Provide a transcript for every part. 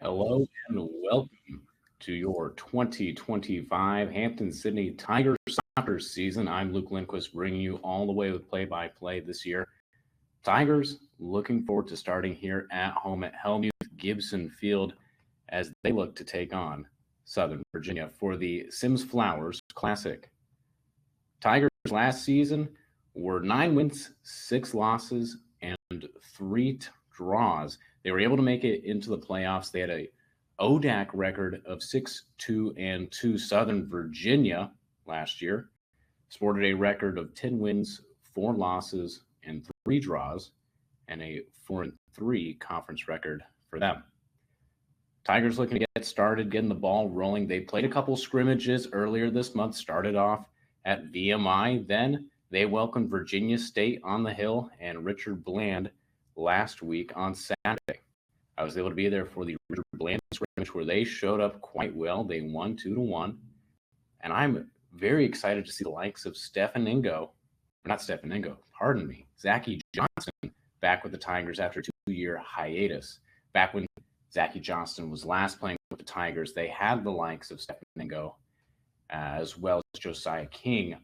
Hello and welcome to your 2025 Hampden-Sydney Tigers soccer season. I'm Luke Lindquist, bringing you all the way with play-by-play this year. Tigers looking forward to starting here at home at Helmuth-Gibson Field as they look to take on Southern Virginia for the Sims Flowers Classic. Tigers last season were 9 wins, 6 losses, and 3 draws. They were able to make it into the playoffs. They had a ODAC record of 6-2-2. Southern Virginia last year sported a record of 10 wins, 4 losses, and 3 draws, and a 4-3 conference record for them. Tigers looking to get started, getting the ball rolling. They played a couple scrimmages earlier this month, started off at VMI. Then they welcomed Virginia State on the Hill and Richard Bland last week on Saturday. I was able to be there for the Richard Bland scrimmage where they showed up quite well. They won 2-1. And I'm very excited to see the likes of Zachy Johnson back with the Tigers after a 2-year hiatus. Back when Zachy Johnston was last playing with the Tigers, they had the likes of Stephen Ingo as well as Josiah King.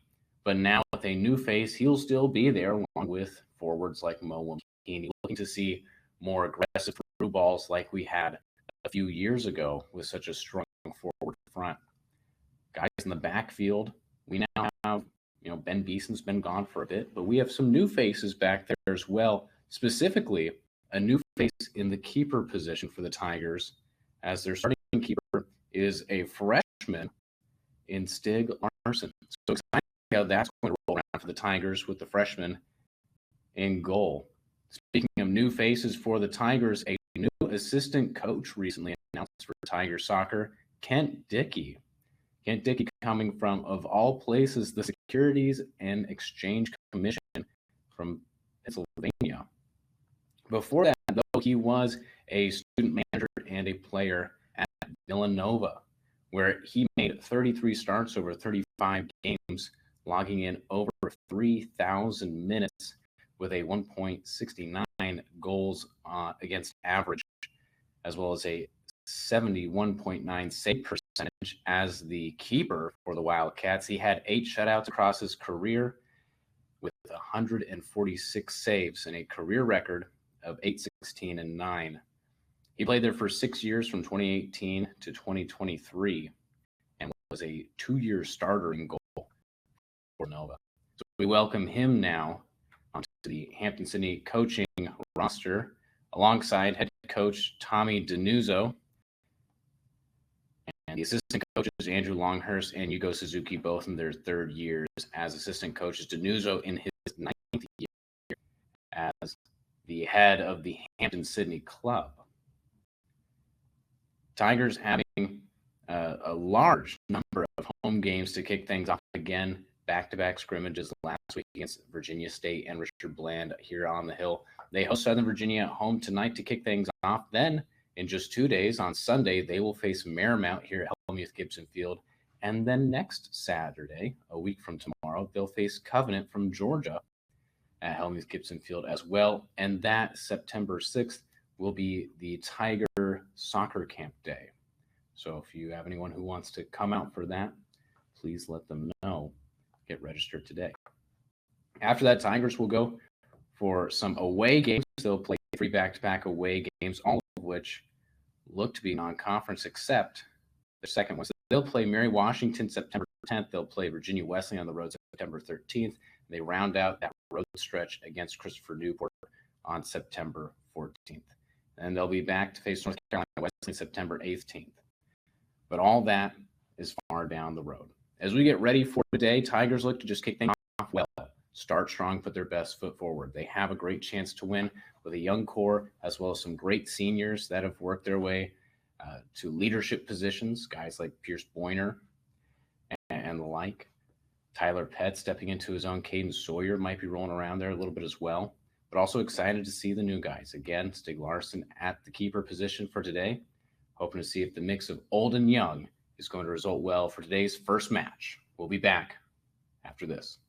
But now with a new face, he'll still be there along with forwards like Mo Wamkini, looking to see more aggressive through balls like we had a few years ago with such a strong forward front. Guys in the backfield, we now have, Ben Beeson's been gone for a bit, but we have some new faces back there as well, specifically a new face in the keeper position for the Tigers, as their starting keeper is a freshman in Stig Larson. So excited how that's going to roll around for the Tigers with the freshman in goal. Speaking of new faces for the Tigers, a new assistant coach recently announced for Tiger soccer, Kent Dickey. Kent Dickey coming from, of all places, the Securities and Exchange Commission from Pennsylvania. Before that, though, he was a student manager and a player at Villanova, where he made 33 starts over 35 games, logging in over 3,000 minutes with a 1.69 goals against average, as well as a 71.9 save percentage as the keeper for the Wildcats. He had 8 shutouts across his career with 146 saves and a career record of 8-16-9. He played there for 6 years from 2018 to 2023 and was a 2-year starter in goal for Nova. So we welcome him now onto the Hampden-Sydney coaching roster alongside head coach Tommy Denuzzo and the assistant coaches Andrew Longhurst and Yugo Suzuki, both in their 3rd years as assistant coaches. Denuzzo in his 9th year as the head of the Hampden-Sydney club. Tigers having a large number of home games to kick things off again. Back-to-back scrimmages last week against Virginia State and Richard Bland here on the Hill. They host Southern Virginia at home tonight to kick things off. Then, in just 2 days, on Sunday, they will face Marymount here at Helmuth-Gibson Field. And then next Saturday, a week from tomorrow, they'll face Covenant from Georgia at Helmuth-Gibson Field as well. And that September 6th will be the Tiger Soccer Camp Day. So if you have anyone who wants to come out for that, please let them know. Get registered today. After that, Tigers will go for some away games. They'll play 3 back-to-back away games, all of which look to be non-conference, except the second one. So they'll play Mary Washington September 10th. They'll play Virginia Wesleyan on the road September 13th. They round out that road stretch against Christopher Newport on September 14th. And they'll be back to face North Carolina Wesleyan September 18th. But all that is far down the road. As we get ready for today, Tigers look to just kick things off well, start strong, put their best foot forward. They have a great chance to win with a young core as well as some great seniors that have worked their way to leadership positions, guys like Pierce Boyner and the like. Tyler Pett stepping into his own. Caden Sawyer might be rolling around there a little bit as well, but also excited to see the new guys. Again, Stig Larson at the keeper position for today, hoping to see if the mix of old and young is going to result well for today's first match. We'll be back after this.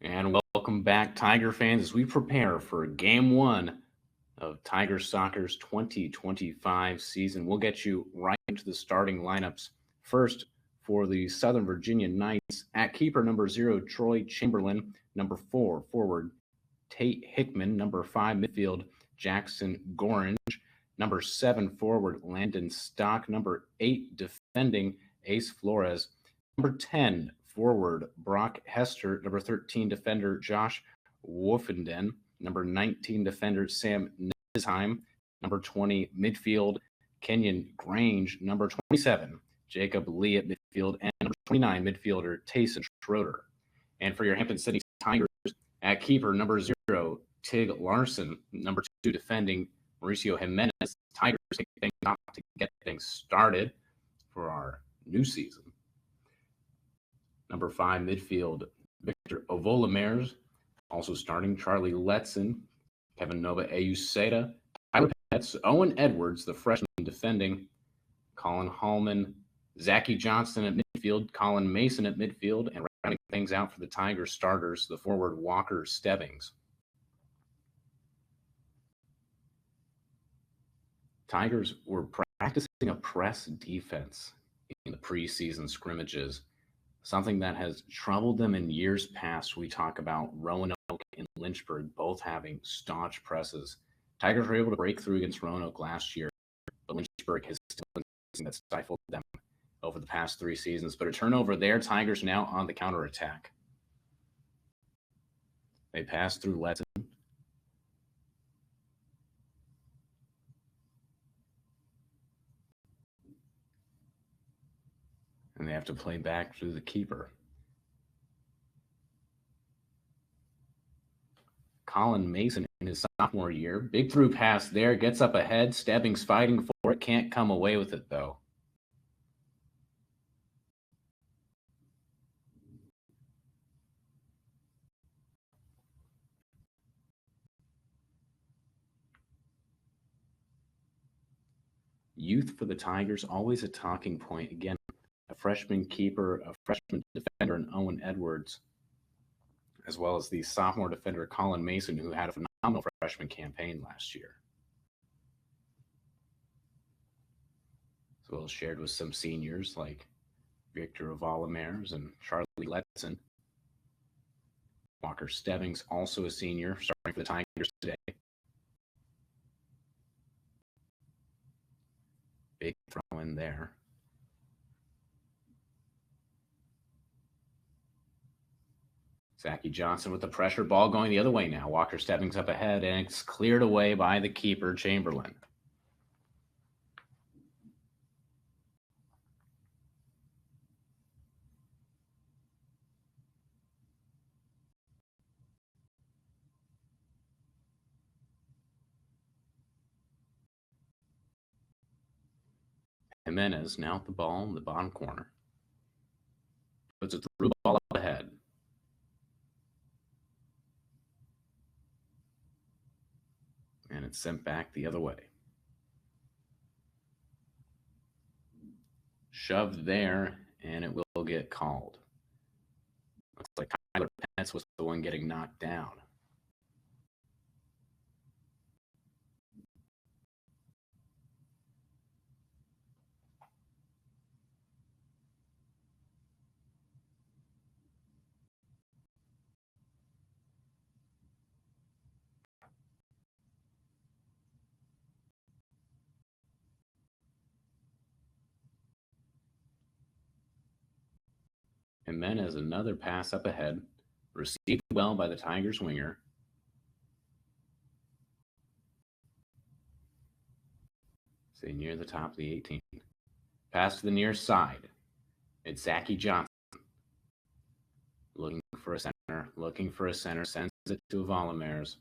And welcome back, Tiger fans, as we prepare for Game 1 of Tiger Soccer's 2025 season. We'll get you right into the starting lineups. First, for the Southern Virginia Knights, at keeper number 0, Troy Chamberlain. Number 4, forward Tate Hickman. Number 5, midfield Jackson Gorange. Number 7, forward Landon Stock. Number 8, defending Ace Flores. Number 10, forward Brock Hester. Number 13, defender Josh Wolfenden. Number 19, defender Sam Nisheim. Number 20, midfield Kenyon Grange. Number 27, Jacob Lee at midfield. And number 29, midfielder Tayson Schroeder. And for your Hampden-Sydney Tigers, at keeper, number 0, Tig Larson. Number 2, defending Mauricio Jimenez. Tigers take things off to get things started for our new season. Number 5, midfield, Victor Ovolamers. Also starting, Charlie Letson, Kevin Nova Euseda, Tyler Petts, Owen Edwards, the freshman defending, Colin Hallman, Zachy Johnston at midfield, Colin Mason at midfield, and rounding things out for the Tigers starters, the forward Walker Stebbings. Tigers were practicing a press defense in the preseason scrimmages, something that has troubled them in years past. We talk about Roanoke and Lynchburg both having staunch presses. Tigers were able to break through against Roanoke last year, but Lynchburg has still been something that stifled them over the past 3 seasons. But a turnover there, Tigers now on the counterattack. They pass through Letson. And they have to play back through the keeper. Colin Mason in his sophomore year. Big through pass there, gets up ahead. Stebbings fighting for it, can't come away with it though. Youth for the Tigers, always a talking point. Again, a freshman keeper, a freshman defender, and Owen Edwards, as well as the sophomore defender Colin Mason, who had a phenomenal freshman campaign last year. As well as shared with some seniors like Victor Ovolamers and Charlie Letson. Walker Stebbings, also a senior, starting for the Tigers today. Big throw in there. Zachy Johnson with the pressure, ball going the other way now. Walker Stebbings up ahead, and it's cleared away by the keeper, Chamberlain. Jimenez now at the ball in the bottom corner. Puts it through, ball up ahead. And it's sent back the other way. Shoved there, and it will get called. Looks like Tyler Petts was the one getting knocked down. Jimenez, another pass up ahead, received well by the Tigers winger. Say near the top of the 18. Pass to the near side. It's Zachy Johnson. Looking for a center, sends it to Ovolamers.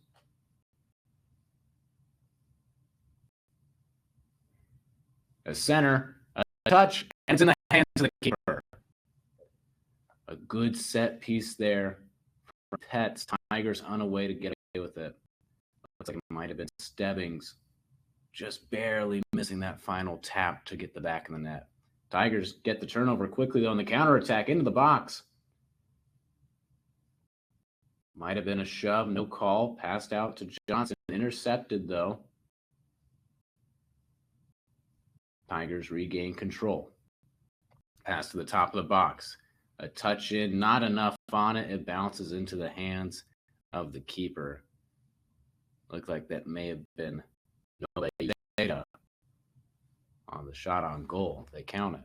A center, a touch, and it's in the hands of the keeper. A good set piece there from Petts. Tigers on a way to get away with it. Looks like it might have been Stebbings, just barely missing that final tap to get the back of the net. Tigers get the turnover quickly, though, on the counterattack into the box. Might have been a shove, no call. Passed out to Johnson. Intercepted, though. Tigers regain control. Pass to the top of the box. A touch in, not enough on it. It bounces into the hands of the keeper. Looked like that may have been no data on the shot on goal. They count it.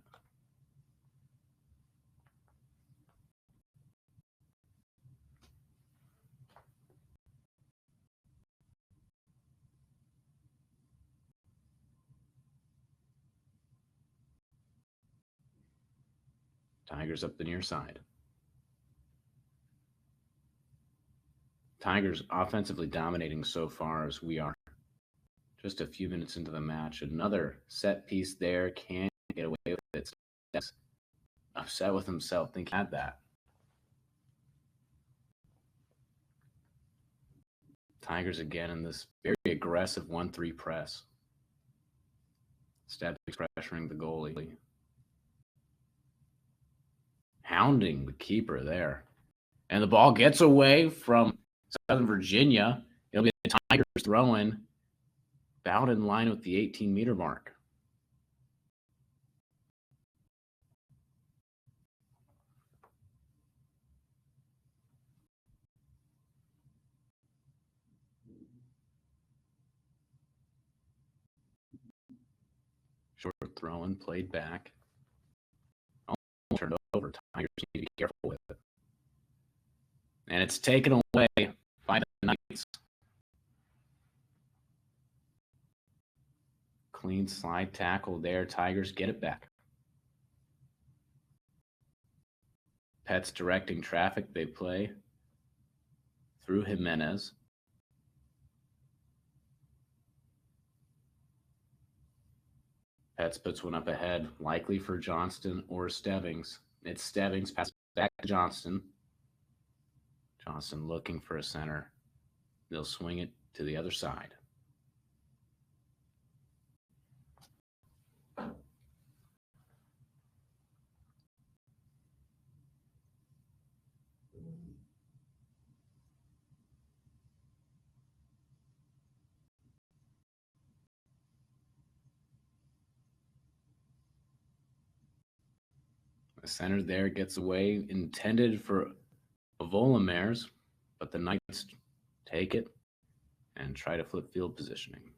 Tigers up the near side. Tigers offensively dominating so far as we are just a few minutes into the match. Another set piece there. Can't get away with it. That's upset with himself. Think he had that. Tigers again in this very aggressive 1-3 press. Stebbings pressuring the goalie. Hounding the keeper there. And the ball gets away from Southern Virginia. It'll be the Tigers throwing about in line with the 18-meter mark. Short throwing, played back. Almost turned over. Tigers need to be careful with it. And it's taken away by the Knights. Clean slide tackle there. Tigers get it back. Pets directing traffic. They play through Jimenez. Pets puts one up ahead, likely for Johnston or Stebbings. It's Stebbings, pass back to Johnston. Johnston looking for a center. They'll swing it to the other side. The center there gets away, intended for Volomers, but the Knights take it and try to flip field positioning.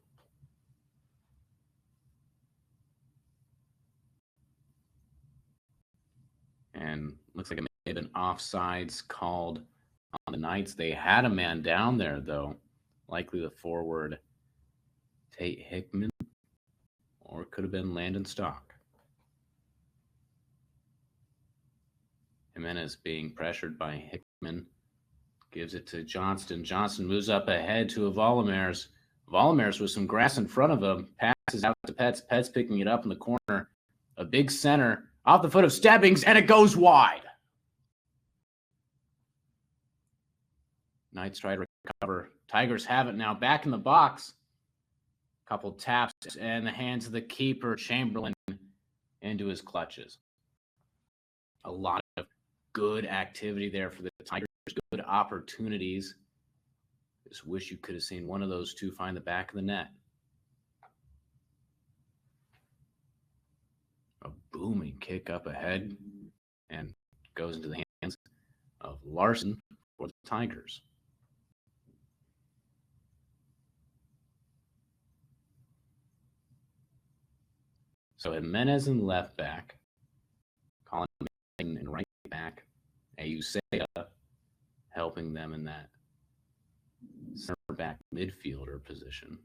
And looks like it may have been offsides called on the Knights. They had a man down there, though, likely the forward Tate Hickman, or it could have been Landon Stock. Jimenez being pressured by Hickman. Gives it to Johnston. Johnston moves up ahead to Volomers. Volomers with some grass in front of him. Passes out to Pets. Pets picking it up in the corner. A big center off the foot of Stebbings, and it goes wide. Knights try to recover. Tigers have it now. Back in the box. Couple taps and the hands of the keeper, Chamberlain, into his clutches. A lot of good activity there for the Tigers. Good opportunities. Just wish you could have seen one of those two find the back of the net. A booming kick up ahead and goes into the hands of Larson for the Tigers. So Jimenez in left back, Colin in right back, Ayusea helping them in that center back midfielder position.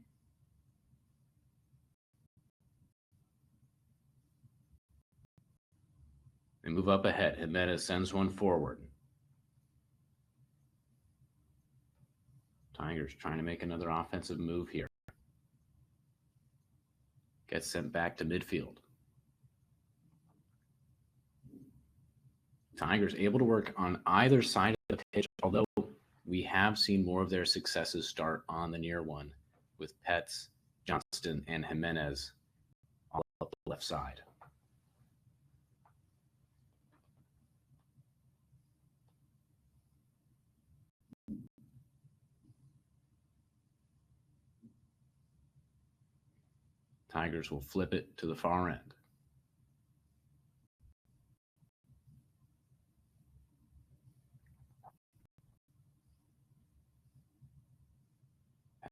They move up ahead. Jimenez sends one forward. Tigers trying to make another offensive move here. Gets sent back to midfield. Tigers able to work on either side of the pitch, although we have seen more of their successes start on the near one with Pets, Johnston, and Jimenez all up the left side. Tigers will flip it to the far end.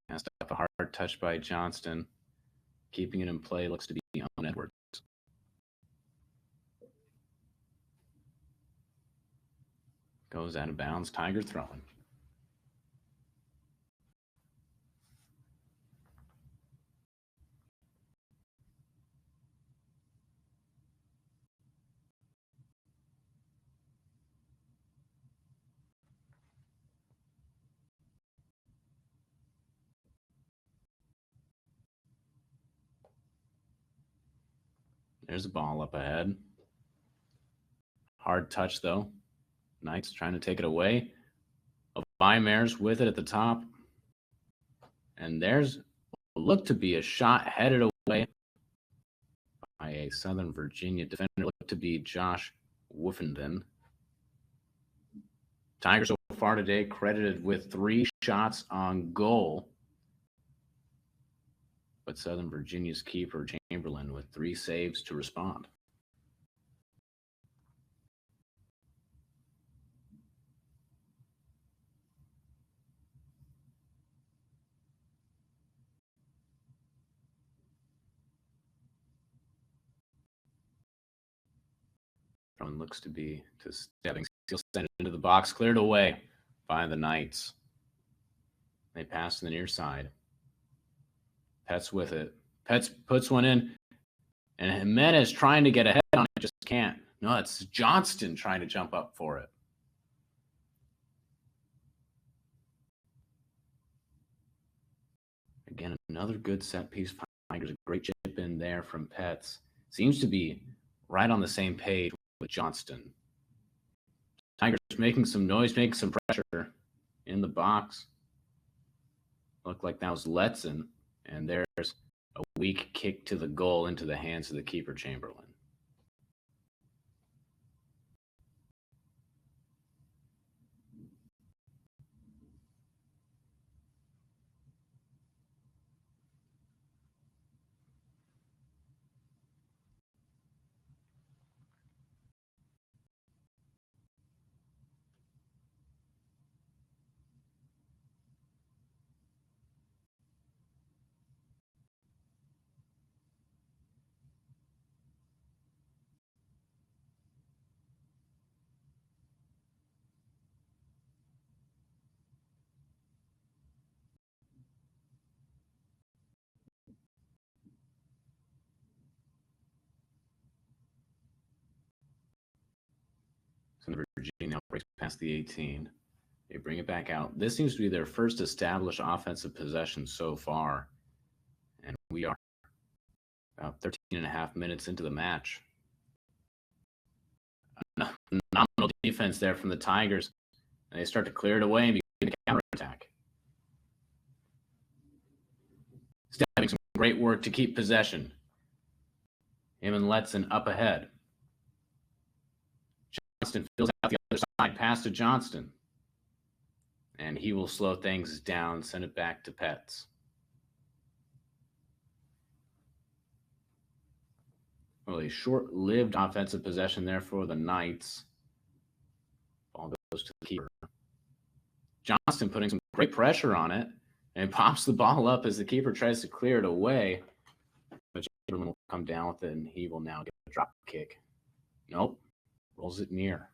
Passed up a hard touch by Johnston. Keeping it in play looks to be on Edwards. Goes out of bounds. Tiger throwing. There's a ball up ahead. Hard touch, though. Knights trying to take it away. Weimer's with it at the top. And there's what looked to be a shot headed away by a Southern Virginia defender. Looked to be Josh Woofenden. Tigers so far today credited with 3 shots on goal. But Southern Virginia's keeper, Chamberlain, with 3 saves to respond. Throwing looks to be to Stebbings. He'll send it into the box, cleared away by the Knights. They pass to the near side. Petz with it. Petz puts one in, and Jimenez trying to get ahead on it, just can't. No, it's Johnston trying to jump up for it. Again, another good set piece. Tigers, a great chip in there from Petz. Seems to be right on the same page with Johnston. Tigers making some noise, making some pressure in the box. Looked like that was Letson. And there's a weak kick to the goal into the hands of the keeper, Chamberlain. So Virginia now breaks past the 18. They bring it back out. This seems to be their first established offensive possession so far. And we are about 13 and a half minutes into the match. Phenomenal defense there from the Tigers. And they start to clear it away and begin a counterattack. Having some great work to keep possession. Him and Letson up ahead. Johnston fills out the other side, pass to Johnston. And he will slow things down, send it back to Petz. Well, a short-lived offensive possession there for the Knights. Ball goes to the keeper. Johnston putting some great pressure on it and pops the ball up as the keeper tries to clear it away. But Chamberlain will come down with it, and he will now get a drop kick. Nope. Rolls it near.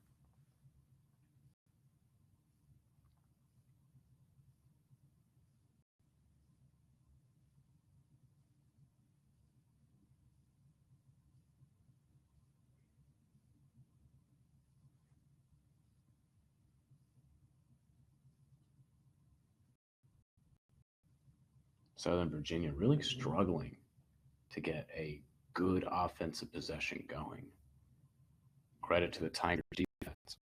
Southern Virginia really struggling to get a good offensive possession going. Credit to the Tigers defense.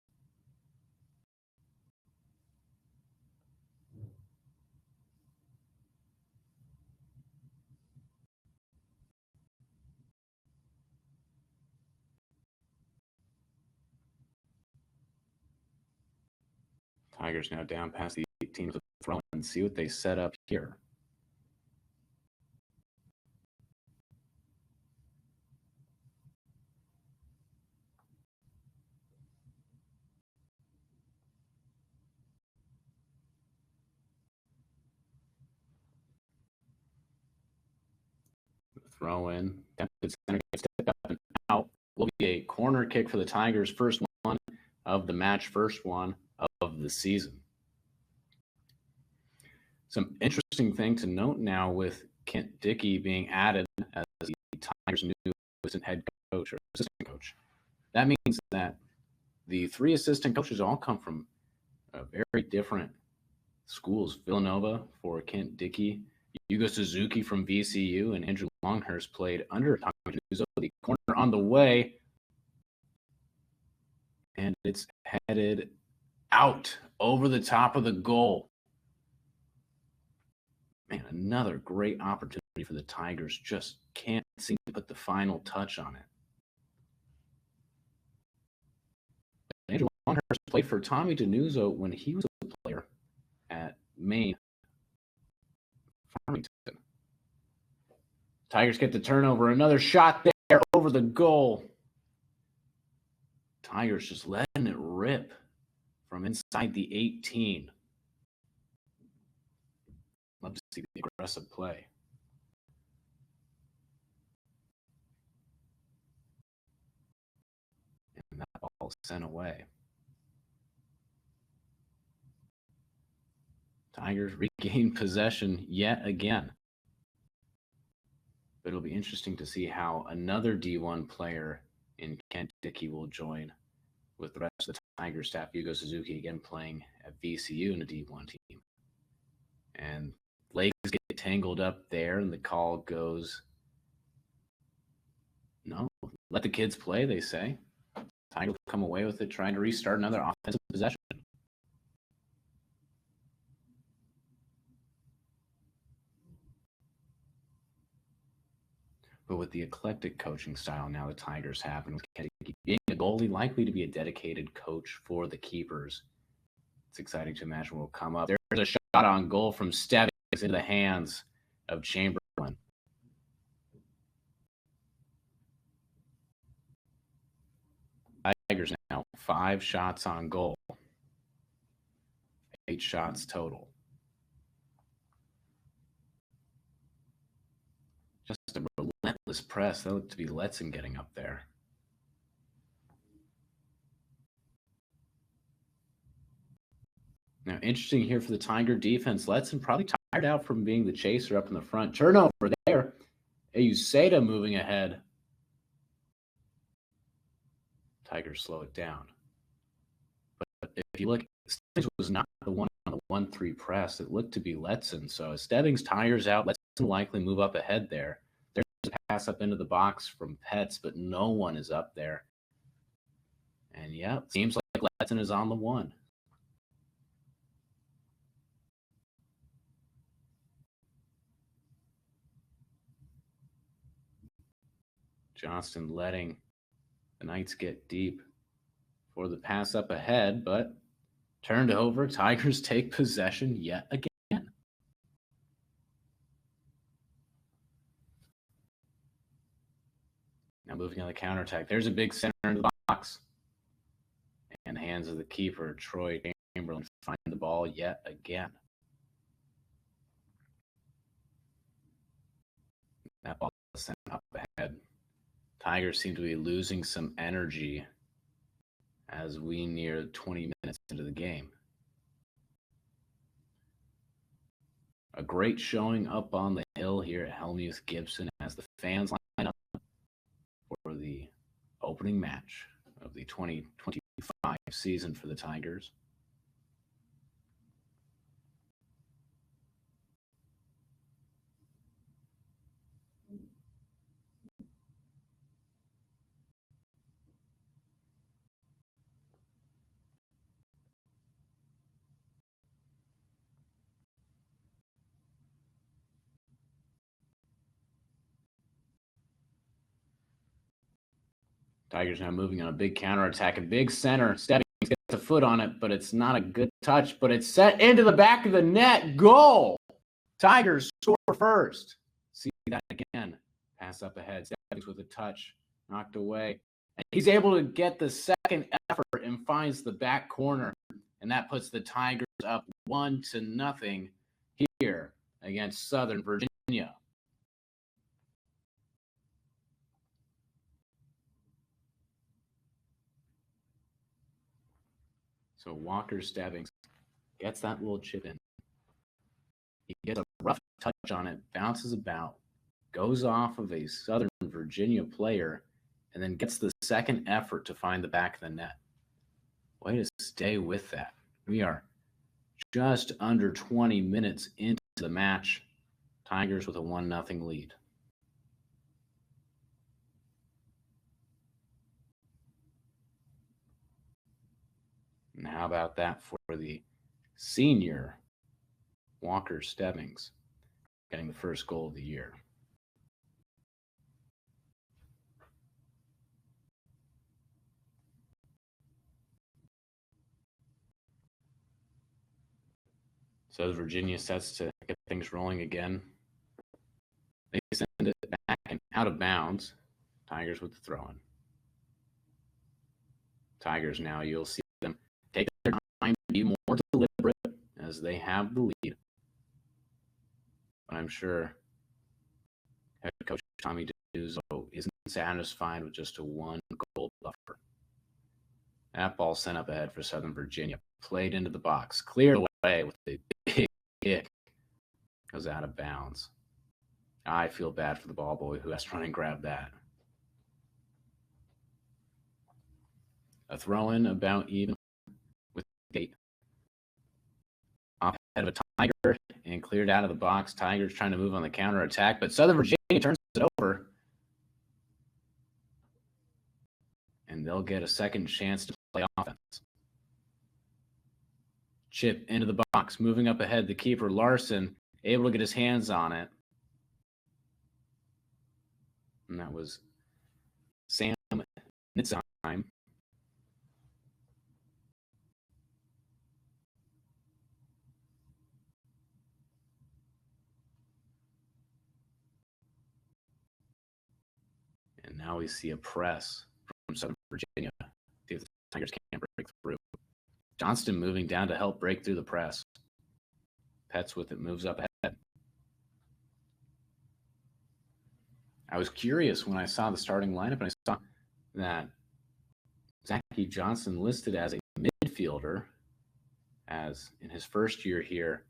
Tigers now down past the 18 with a throw and see what they set up here. Throw in. Center gets tipped up and out. Will be a corner kick for the Tigers. First one of the match. First one of the season. Some interesting thing to note now with Kent Dickey being added as the Tigers' new assistant head coach or assistant coach. That means that the three assistant coaches all come from very different schools. Villanova for Kent Dickey, Hugo Suzuki from VCU, and Andrew Longhurst played under Tommy DeNuzzo. The corner on the way, and it's headed out over the top of the goal. Man, another great opportunity for the Tigers. Just can't seem to put the final touch on it. Andrew Longhurst played for Tommy DeNuzzo when he was a player at Maine Farmington. Tigers get the turnover. Another shot there over the goal. Tigers just letting it rip from inside the 18. Love to see the aggressive play. And that ball is sent away. Tigers regain possession yet again. But it'll be interesting to see how another D1 player in Kent Dickey will join with the rest of the Tigers staff. Hugo Suzuki again playing at VCU in a D1 team. And legs get tangled up there, and the call goes, no, let the kids play, they say. Tigers will come away with it, trying to restart another offensive possession. But with the eclectic coaching style now the Tigers have, and being a goalie, likely to be a dedicated coach for the keepers, it's exciting to imagine what will come up. There's a shot on goal from Stebbings into the hands of Chamberlain. Tigers now 5 shots on goal, 8 shots total. Just a relentless press. That looked to be Letson getting up there. Now, interesting here for the Tiger defense. Letson probably tired out from being the chaser up in the front. Turnover there. Ayuseda moving ahead. Tigers slow it down. But if you look, Stebbings was not the one on the 1-3 press. It looked to be Letson. So as Stebbings tires out, Letson likely move up ahead there. There's a pass up into the box from Petts, but no one is up there. And yeah, it seems like Letson is on the one. Johnston letting the Knights get deep for the pass up ahead, but turned over. Tigers take possession yet again. Now moving on the counterattack. There's a big center in the box. And hands of the keeper, Troy Chamberlain, find the ball yet again. That ball is sent up ahead. Tigers seem to be losing some energy as we near 20 minutes into the game. A great showing up on the hill here at Helmuth-Gibson as the fans line up for the opening match of the 2025 season for the Tigers. Tigers now moving on a big counterattack. A big center. Stebbings gets a foot on it, but it's not a good touch. But it's set into the back of the net. Goal! Tigers score first. See that again. Pass up ahead. Stebbings with a touch. Knocked away. And he's able to get the second effort and finds the back corner. And that puts the Tigers up 1-0 here against Southern Virginia. So Walker Stebbings gets that little chip in. He gets a rough touch on it, bounces about, goes off of a Southern Virginia player, and then gets the second effort to find the back of the net. Way to stay with that. We are just under 20 minutes into the match. Tigers with a 1-0 lead. And how about that for the senior Walker Stebbings getting the first goal of the year? So Virginia sets to get things rolling again. They send it back and out of bounds. Tigers with the throw-in. Tigers now, you'll see them take their time to be more deliberate as they have the lead. But I'm sure head coach Tommy DeNuzzo isn't satisfied with just a 1-goal buffer. That ball sent up ahead for Southern Virginia. Played into the box. Cleared away with a big kick. Goes out of bounds. I feel bad for the ball boy who has to run and grab that. A throw-in about even with Gate. Off head of a Tiger and cleared out of the box. Tigers trying to move on the counter attack, but Southern Virginia turns it over. And they'll get a second chance to play offense. Chip into the box, moving up ahead. The keeper, Larson, able to get his hands on it. And that was Sam Nitzheim. And now we see a press from Southern Virginia. See if the Tigers can't break through. Johnston moving down to help break through the press. Pets with it, moves up ahead. I was curious when I saw the starting lineup, and I saw that Zachy Johnson listed as a midfielder, as in his first year here,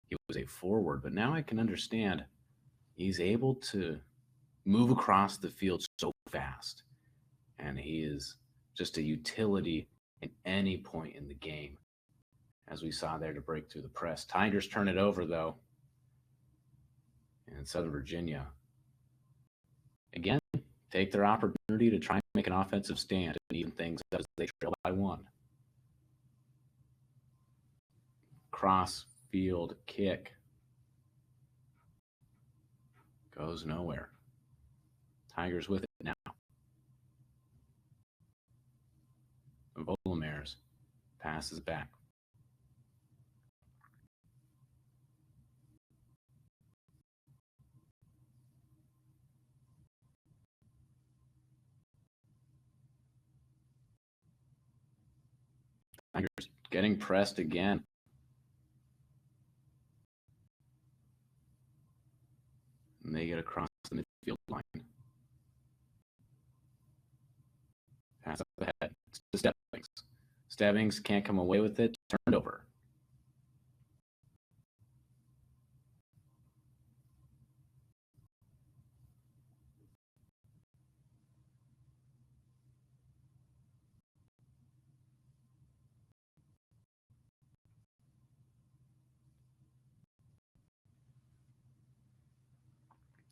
he was a forward. But now I can understand he's able to move across the field so fast, and he is just a utility at any point in the game, as we saw there to break through the press. Tigers turn it over, though, and Southern Virginia again take their opportunity to try and make an offensive stand and even things up as they trail by 1. Cross field kick goes nowhere. Tigers with it now. Volomers passes back. Tigers getting pressed again. And they get across the midfield line. Pass up ahead to Stebbings. Stebbings can't come away with it. Turned over.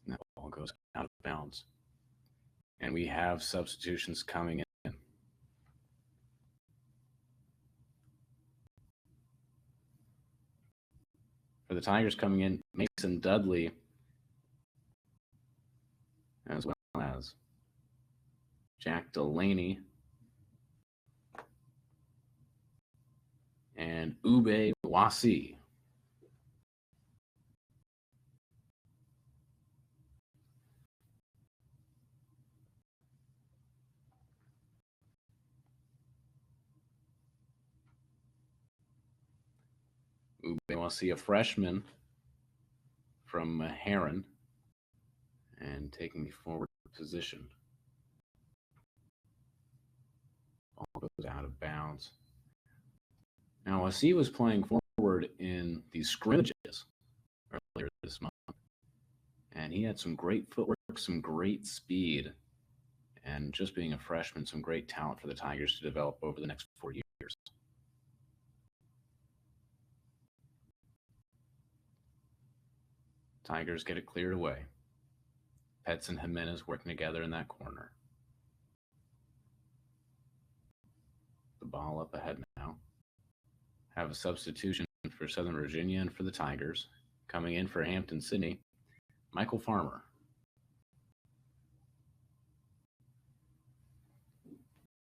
And that ball goes out of bounds. And we have substitutions coming in. For the Tigers coming in, Mason Dudley, as well as Jack Delaney and Ube Wasi. Ube Wasi, a freshman from Heron, and taking the forward position. Ball goes out of bounds. Now, as he was playing forward in these scrimmages earlier this month, and he had some great footwork, some great speed, and just being a freshman, some great talent for the Tigers to develop over the next 4 years. Tigers get it cleared away. Petz and Jimenez working together in that corner. The ball up ahead now. Have a substitution for Southern Virginia and for the Tigers. Coming in for Hampden-Sydney, Michael Farmer.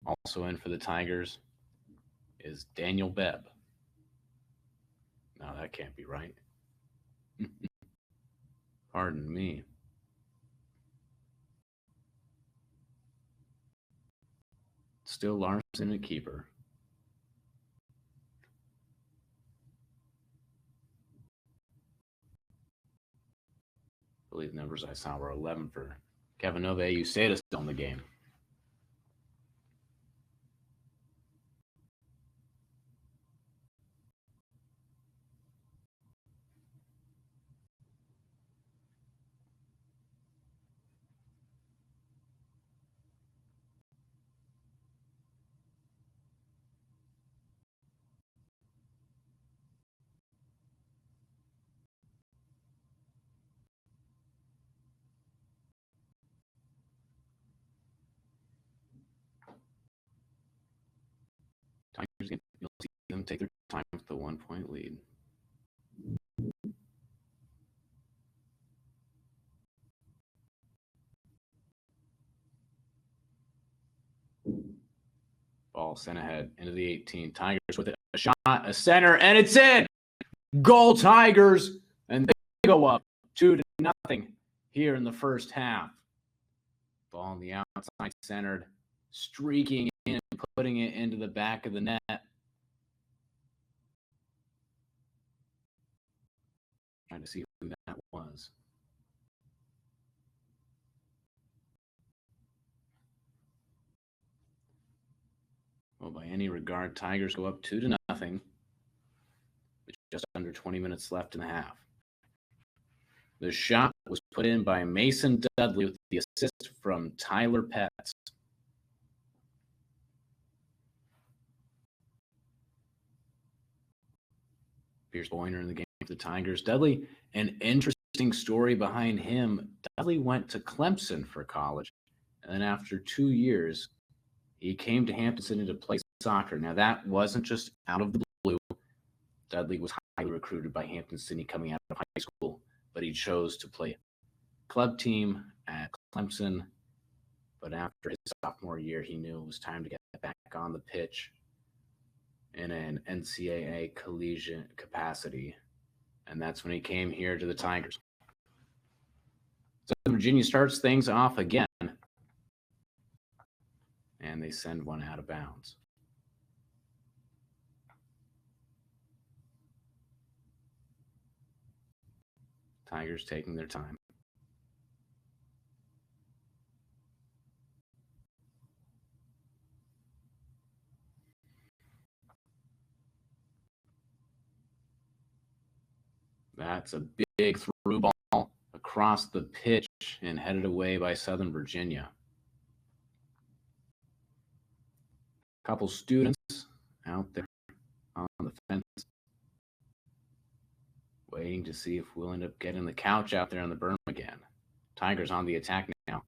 Also in for the Tigers is Daniel Bebb. No, that can't be right. Pardon me. Still Larson at keeper. I believe the numbers I saw were 11 for Kevin Nove. You stayed us on the game. Tigers, you'll see them take their time with the 1-point lead. Ball sent ahead into the 18. Tigers with it. A shot, a center, and it's in. Goal Tigers, and they go up 2-0 here in the first half. Ball on the outside centered, streaking in and putting it into the back of the net. Trying to see who that was. Well, by any regard, Tigers go up 2-0 with just under 20 minutes left in the half. The shot was put in by Mason Dudley with the assist from Tyler Petz. Pierce Boyner in the game for the Tigers. Dudley, an interesting story behind him. Dudley went to Clemson for college, and then after 2 years, he came to Hampden-Sydney to play soccer. Now, that wasn't just out of the blue. Dudley was highly recruited by Hampden-Sydney coming out of high school, but he chose to play club team at Clemson. But after his sophomore year, he knew it was time to get back on the pitch in an NCAA collegiate capacity. And that's when he came here to the Tigers. So Virginia starts things off again. And they send one out of bounds. Tigers taking their time. That's a big through ball across the pitch and headed away by Southern Virginia. A couple students out there on the fence waiting to see if we'll end up getting the couch out there on the berm again. Tigers on the attack now.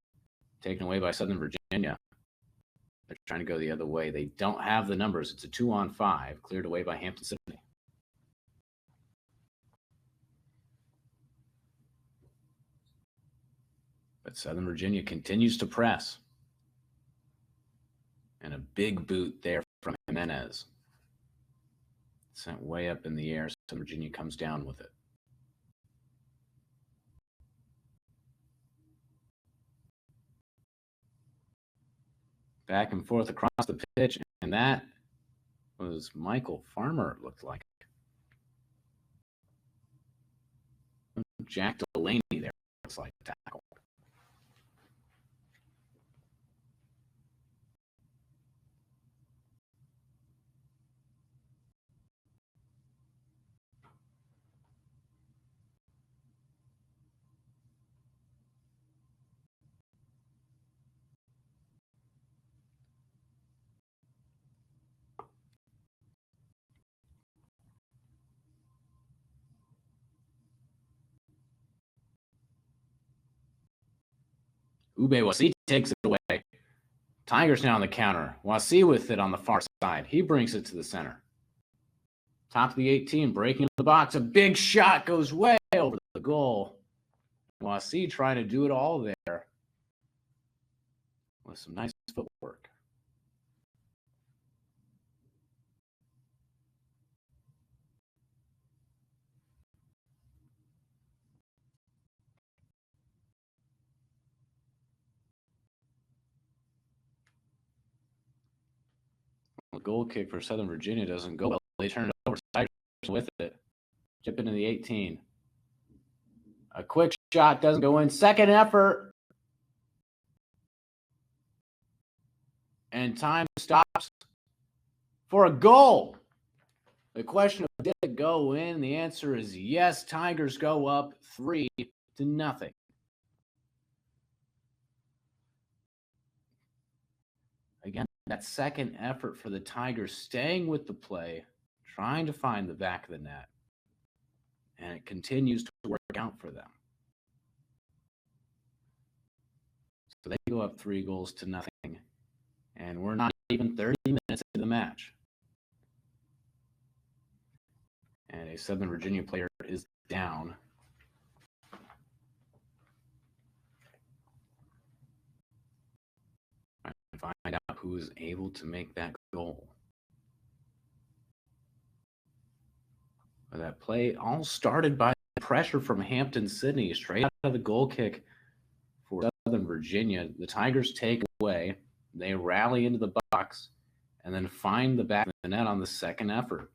Taken away by Southern Virginia. They're trying to go the other way. They don't have the numbers. It's a 2-on-5. Cleared away by Hampden-Sydney. But Southern Virginia continues to press. And a big boot there from Jimenez. Sent way up in the air. Southern Virginia comes down with it. Back and forth across the pitch, and that was Michael Farmer, it looked like. Jack Delaney there, looks like a tackle. Ube Wasi takes it away. Tigers now on the counter. Wasi with it on the far side. He brings it to the center. Top of the 18, breaking the box. A big shot goes way over the goal. Wasi trying to do it all there with some nice footwork. The goal kick for Southern Virginia doesn't go well. They turn it over. Tigers with it. Chip into the 18. A quick shot doesn't go in. Second effort. And time stops for a goal. The question of did it go in? The answer is yes. Tigers go up 3-0. Again, that second effort for the Tigers, staying with the play, trying to find the back of the net. And it continues to work out for them. So they go up 3-0. And we're not even 30 minutes into the match. And a Southern Virginia player is down. Trying to find out who is able to make that goal. That play all started by pressure from Hampden-Sydney, straight out of the goal kick for Southern Virginia. The Tigers take away. They rally into the box and then find the back of the net on the second effort.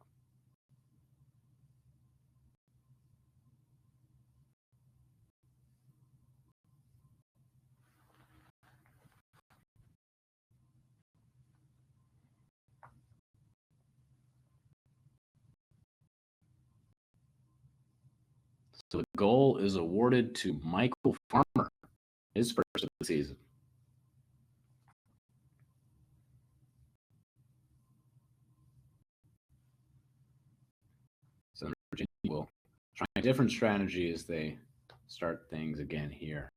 So the goal is awarded to Michael Farmer, his first of the season. Southern Virginia will try a different strategy as they start things again here.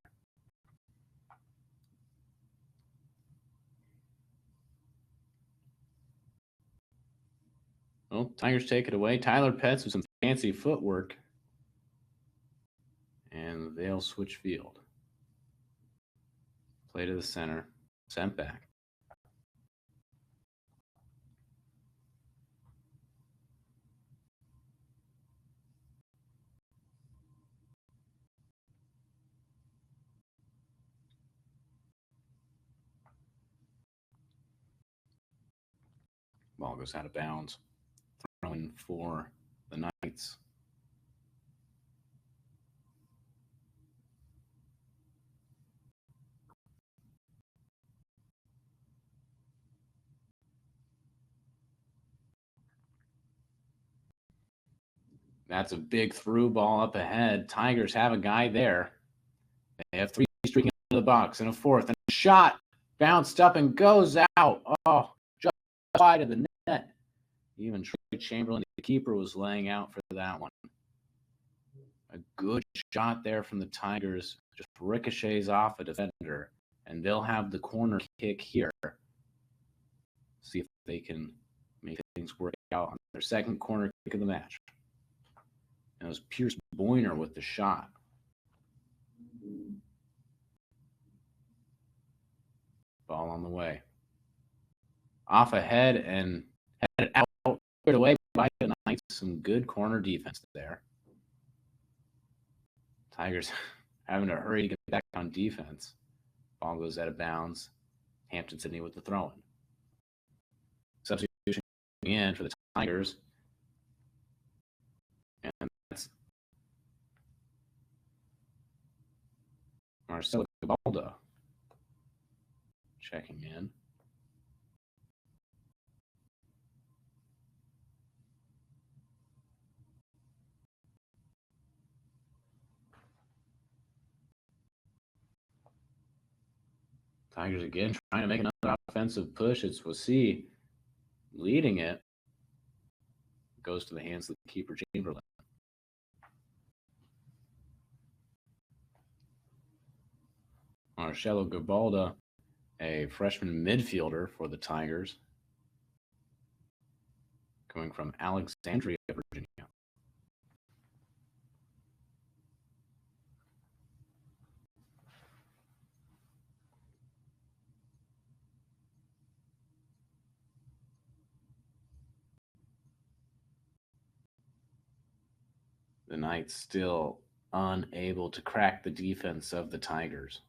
Well, Tigers take it away. Tyler Petts with some fancy footwork. And they'll switch field. Play to the center. Sent back. Ball goes out of bounds. Throwing for the Knights. That's a big through ball up ahead. Tigers have a guy there. They have 3 streaking into the box and a fourth. And a shot bounced up and goes out. Oh, just wide of the net. Even Troy Chamberlain, the keeper, was laying out for that one. A good shot there from the Tigers. Just ricochets off a defender. And they'll have the corner kick here. See if they can make things work out on their second corner kick of the match. And it was Pierce Boyner with the shot. Ball on the way. Off ahead and headed out, put away by the Knights. Some good corner defense there. Tigers having to hurry to get back on defense. Ball goes out of bounds. Hampden-Sydney with the throw-in. Substitution in for the Tigers. And that's Marcelo Cabaldo checking in. Tigers again trying to make another offensive push. It's Wasi leading it. Goes to the hands of the keeper, Chamberlain. Marcelo Gabalda, a freshman midfielder for the Tigers, coming from Alexandria, Virginia. The Knights still unable to crack the defense of the Tigers.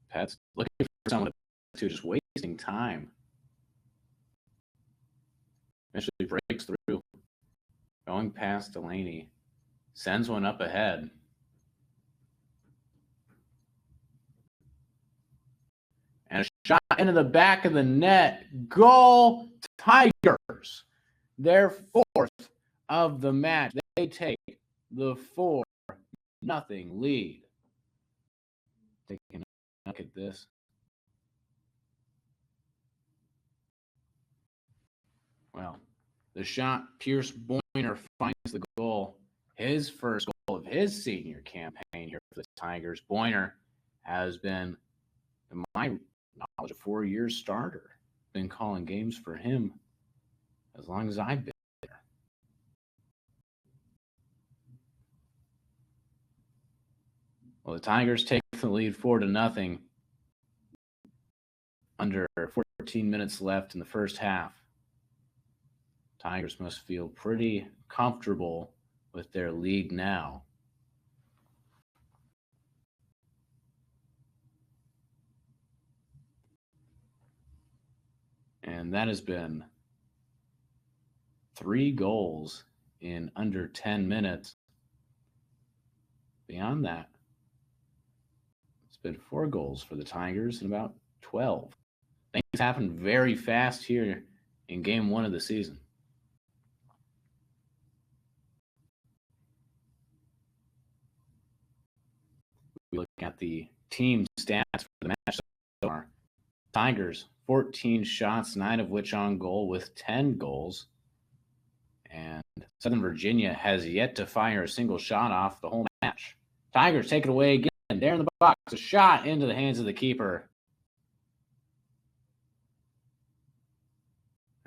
Pets looking for someone to just wasting time. Eventually breaks through, going past Delaney, sends one up ahead. And a shot into the back of the net. Goal, Tigers. Their fourth of the match. They take the 4-0 lead. Taking a look at this. Well, the shot, Pierce Boyner finds the goal. His first goal of his senior campaign here for the Tigers. Boyner has been, in my knowledge, a 4-year starter. Been calling games for him as long as I've been there. Well, the Tigers take the lead 4-0. Under 14 minutes left in the first half. Tigers must feel pretty comfortable with their lead now. And that has been 3 goals in under 10 minutes. Beyond that, it's been 4 goals for the Tigers in about 12. Things happen very fast here in game 1 of the season. We look at the team stats for the match so far. Tigers, 14 shots, 9 of which on goal with 10 goals. And Southern Virginia has yet to fire a single shot off the whole match. Tigers take it away again. There in the box. A shot into the hands of the keeper.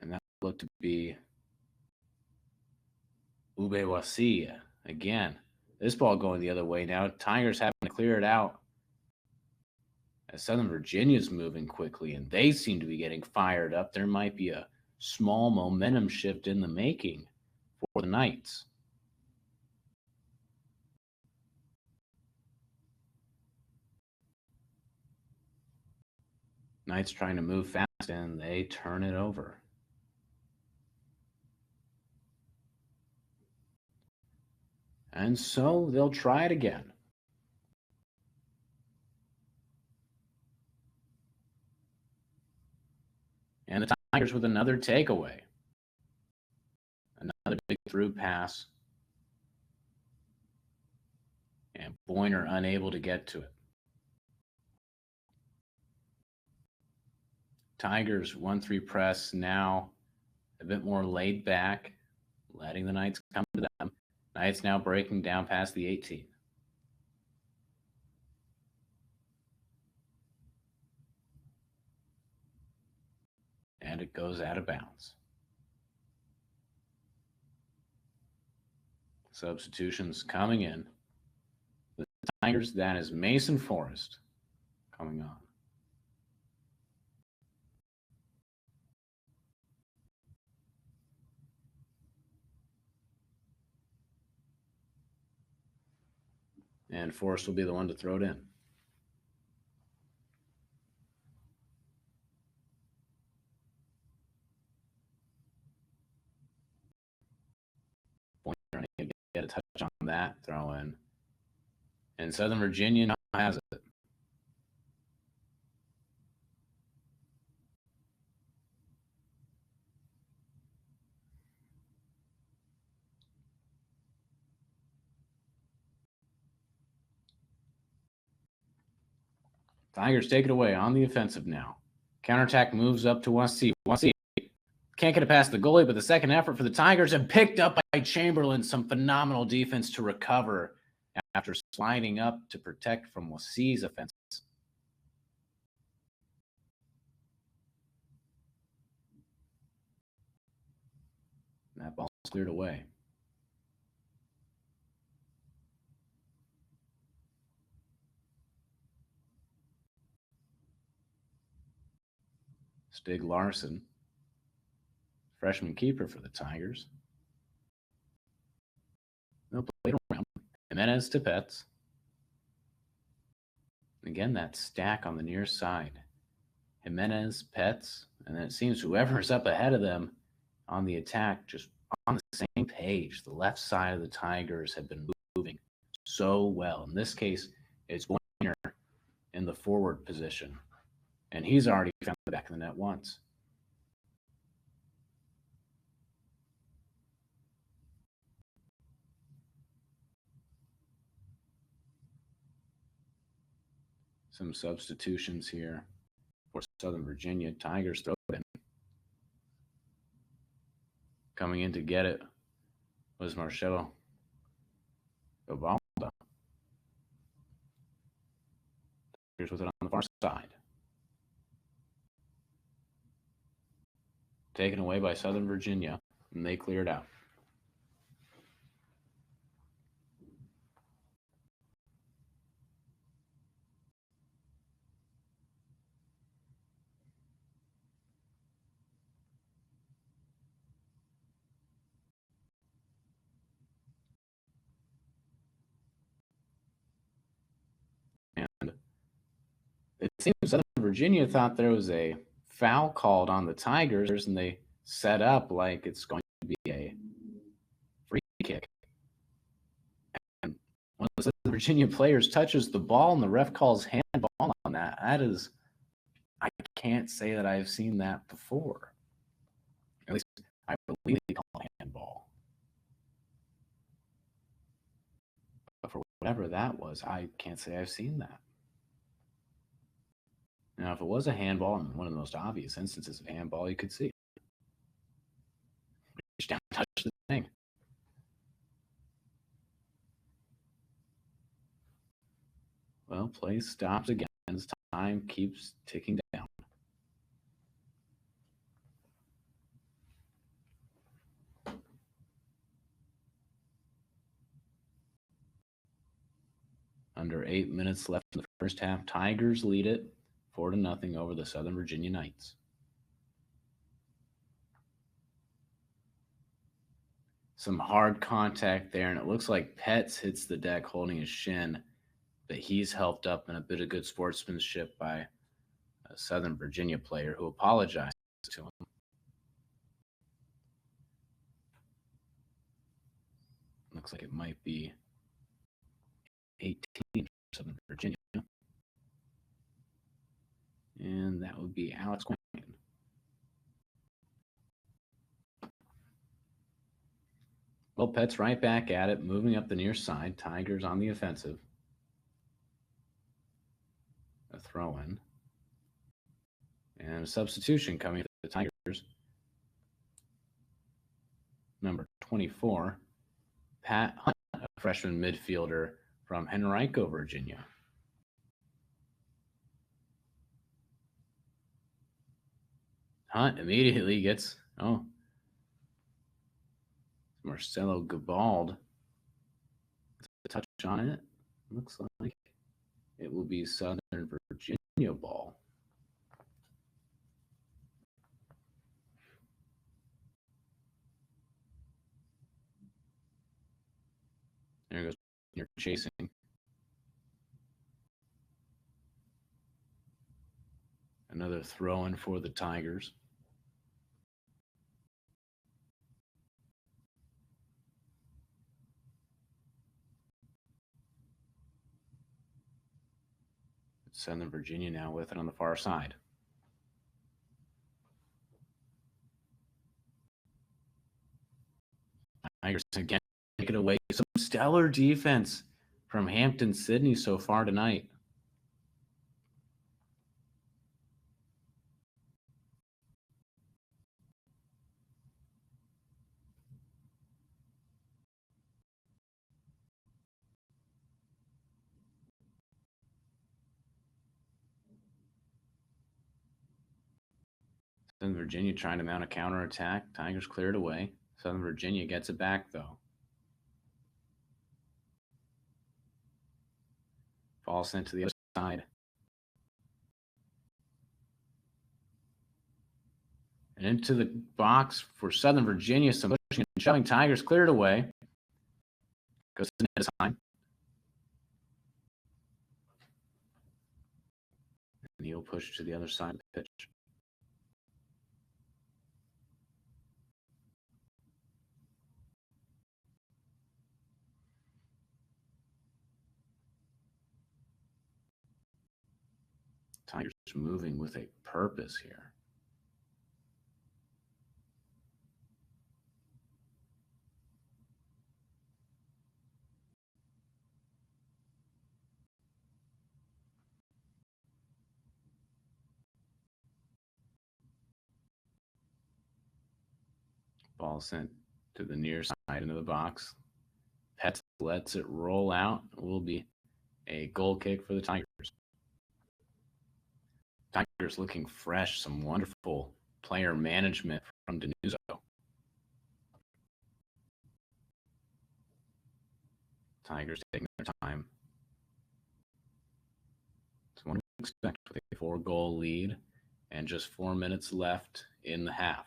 And that looked to be Ubewasi again. This ball going the other way now. Tigers having to clear it out. As Southern Virginia's moving quickly, and they seem to be getting fired up. There might be a small momentum shift in the making for the Knights. Knights trying to move fast, and they turn it over. And so they'll try it again. And the Tigers with another takeaway. Another big through pass. And Boyner unable to get to it. Tigers 1-3 press now a bit more laid back, letting the Knights come to them. Knights now breaking down past the 18. And it goes out of bounds. Substitutions coming in. The Tigers, that is Mason Forrest coming on. And Forrest will be the one to throw it in. Trying to get a touch on that throw in. And Southern Virginia now has it. Tigers take it away on the offensive now. Counterattack moves up to Wasi. Wasi Can't get it past the goalie, but the second effort for the Tigers and picked up by Chamberlain. Some phenomenal defense to recover after sliding up to protect from Lassie's offense. That ball's cleared away. Stig Larsson, freshman keeper for the Tigers. They'll play it around. Jimenez to Petz. Again, that stack on the near side. Jimenez, Petz, and then it seems whoever's up ahead of them on the attack, just on the same page. The left side of the Tigers have been moving so well. In this case, it's Boyner in the forward position, and he's already found the back of the net once. Some substitutions here for Southern Virginia. Tigers throw it in. Coming in to get it was Marcelo Gabalda. Tigers with it on the far side. Taken away by Southern Virginia, and they clear it out. And it seems Southern Virginia thought there was a foul called on the Tigers, and they set up like it's going to be a free kick. And one of the Southern Virginia players touches the ball, and the ref calls handball on that. That is, I can't say that I've seen that before. At least I believe they call it handball. But for whatever that was, I can't say I've seen that. Now, if it was a handball, and one of the most obvious instances of handball you could see, reach down, touch the thing. Well, play stops again as time keeps ticking down. Under 8 minutes left in the first half. Tigers lead it 4-0 over the Southern Virginia Knights. Some hard contact there, and it looks like Petz hits the deck holding his shin, but he's helped up in a bit of good sportsmanship by a Southern Virginia player who apologized to him. Looks like it might be 18 for Southern Virginia. And that would be Alex Quinn. Well, Pet's right back at it, moving up the near side. Tigers on the offensive. A throw-in. And a substitution coming for the Tigers. Number 24, Pat Hunt, a freshman midfielder from Henrico, Virginia. Hunt immediately gets, Marcelo Gabald. A touch on it. Looks like it will be Southern Virginia ball. There goes you're chasing. Another throw-in for the Tigers. Southern Virginia now with it on the far side. Tigers again take it away. Some stellar defense from Hampden-Sydney so far tonight. Southern Virginia trying to mount a counterattack. Tigers cleared away. Southern Virginia gets it back, though. Ball sent to the other side. And into the box for Southern Virginia. Some pushing and shoving. Tigers cleared away. Goes to the time. Neal pushed to the other side of the pitch. Tigers moving with a purpose here. Ball sent to the near side into the box. Petz lets it roll out. It will be a goal kick for the Tigers. Tigers looking fresh. Some wonderful player management from Denuzzo. Tigers taking their time. It's what we expect with a 4-goal lead and just 4 minutes left in the half.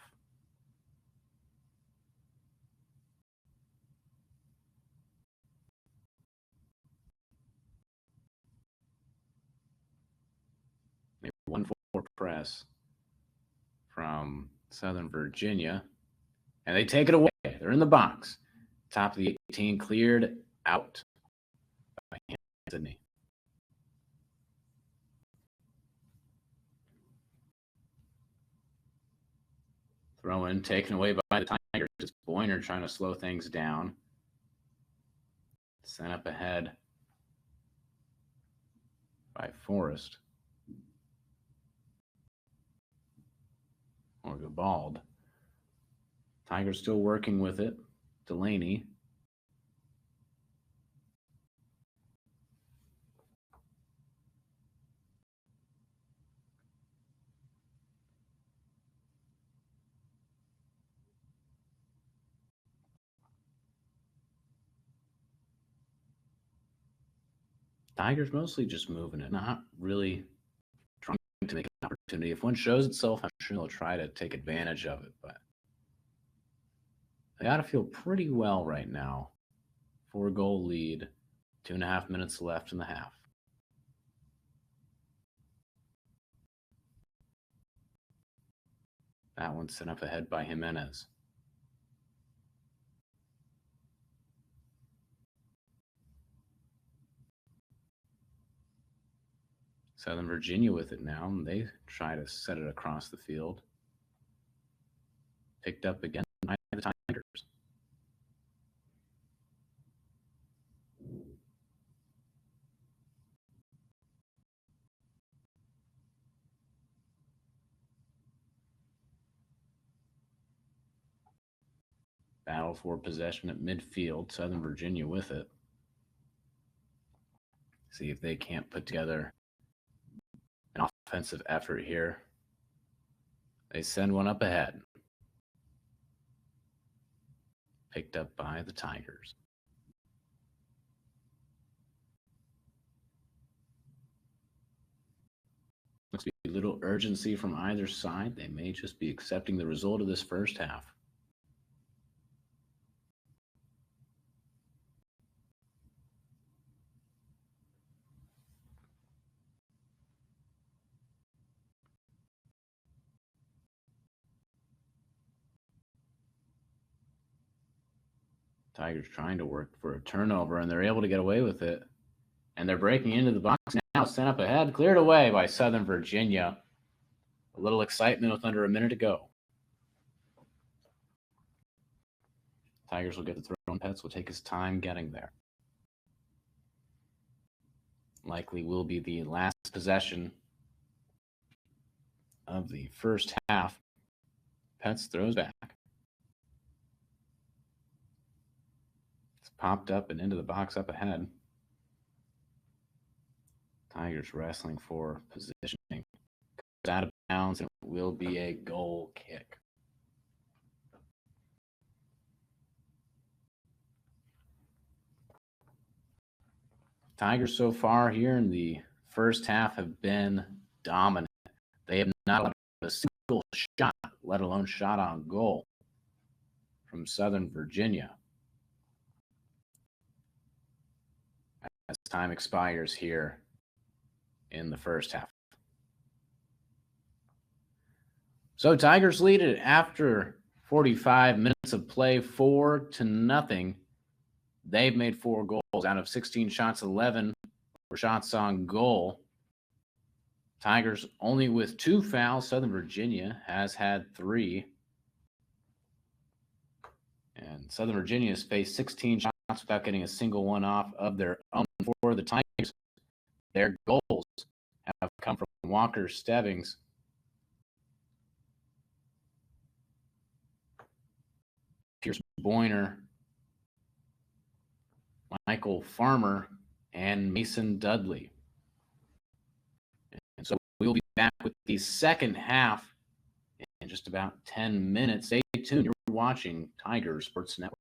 A 1-4 press from Southern Virginia, and they take it away. They're in the box. Top of the 18, cleared out by Hampden-Sydney. Throw in taken away by the Tigers. It's Boyner trying to slow things down. Sent up ahead by Forrest. Or Gabald. Tigers still working with it. Delaney. Tigers mostly just moving it, not really trying to make an opportunity. If one shows itself, I'm sure they'll try to take advantage of it, but they got to feel pretty well right now. 4-goal lead, 2.5 minutes left in the half. That one sent up ahead by Jimenez. Southern Virginia with it now, and they try to set it across the field. Picked up again by the Tigers. Battle for possession at midfield. Southern Virginia with it. See if they can't put together an offensive effort here. They send one up ahead. Picked up by the Tigers. Looks to be a little urgency from either side. They may just be accepting the result of this first half. Tigers trying to work for a turnover, and they're able to get away with it. And they're breaking into the box now. Sent up ahead, cleared away by Southern Virginia. A little excitement with under a minute to go. Tigers will get the throw, and Petz will take his time getting there. Likely will be the last possession of the first half. Petz throws back. It's popped up and into the box up ahead. Tigers wrestling for positioning. out of bounds, and it will be a goal kick. Tigers so far here in the first half have been dominant. They have not allowed a single shot, let alone shot on goal, from Southern Virginia. As time expires here in the first half. So Tigers lead it after 45 minutes of play, 4-0. They've made 4 goals out of 16 shots. 11 were shots on goal. Tigers only with 2 fouls. Southern Virginia has had 3. And Southern Virginia has faced 16 shots without getting a single one off of their own. For the Tigers, their goals have come from Walker Stebbings, Pierce Boyner, Michael Farmer, and Mason Dudley. And so we'll be back with the second half in just about 10 minutes. Stay tuned. You're watching Tigers Sports Network.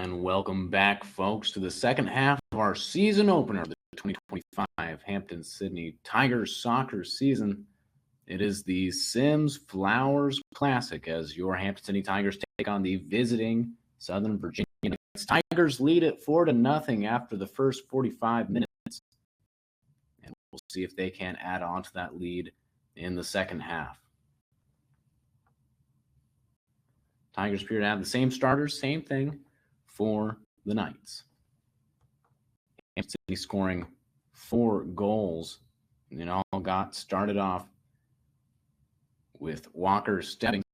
And welcome back, folks, to the second half of our season opener, the 2025 Hampden-Sydney Tigers soccer season. It is the Sims Flowers Classic as your Hampden-Sydney Tigers take on the visiting Southern Virginia Knights. Tigers lead it 4-0 after the first 45 minutes. And we'll see if they can add on to that lead in the second half. Tigers appear to have the same starters, same thing for the Knights. Hampden scoring 4 goals, and it all got started off with Walker Stebbings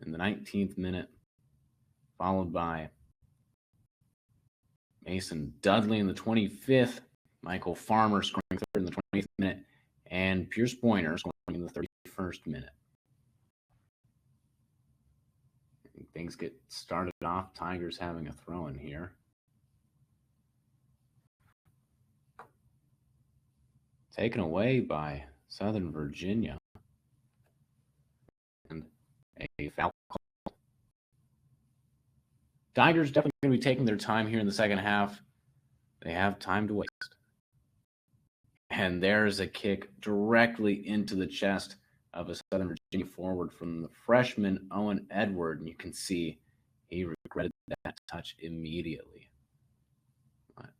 in the 19th minute, followed by Mason Dudley in the 25th, Michael Farmer scoring third in the 20th minute, and Pierce Boyner scoring in the 31st minute. Things get started off. Tigers having a throw-in here. Taken away by Southern Virginia. And a foul call. Tigers definitely going to be taking their time here in the second half. They have time to waste. And there's a kick directly into the chest of a Southern Virginia forward from the freshman Owen Edward, and you can see he regretted that touch immediately. But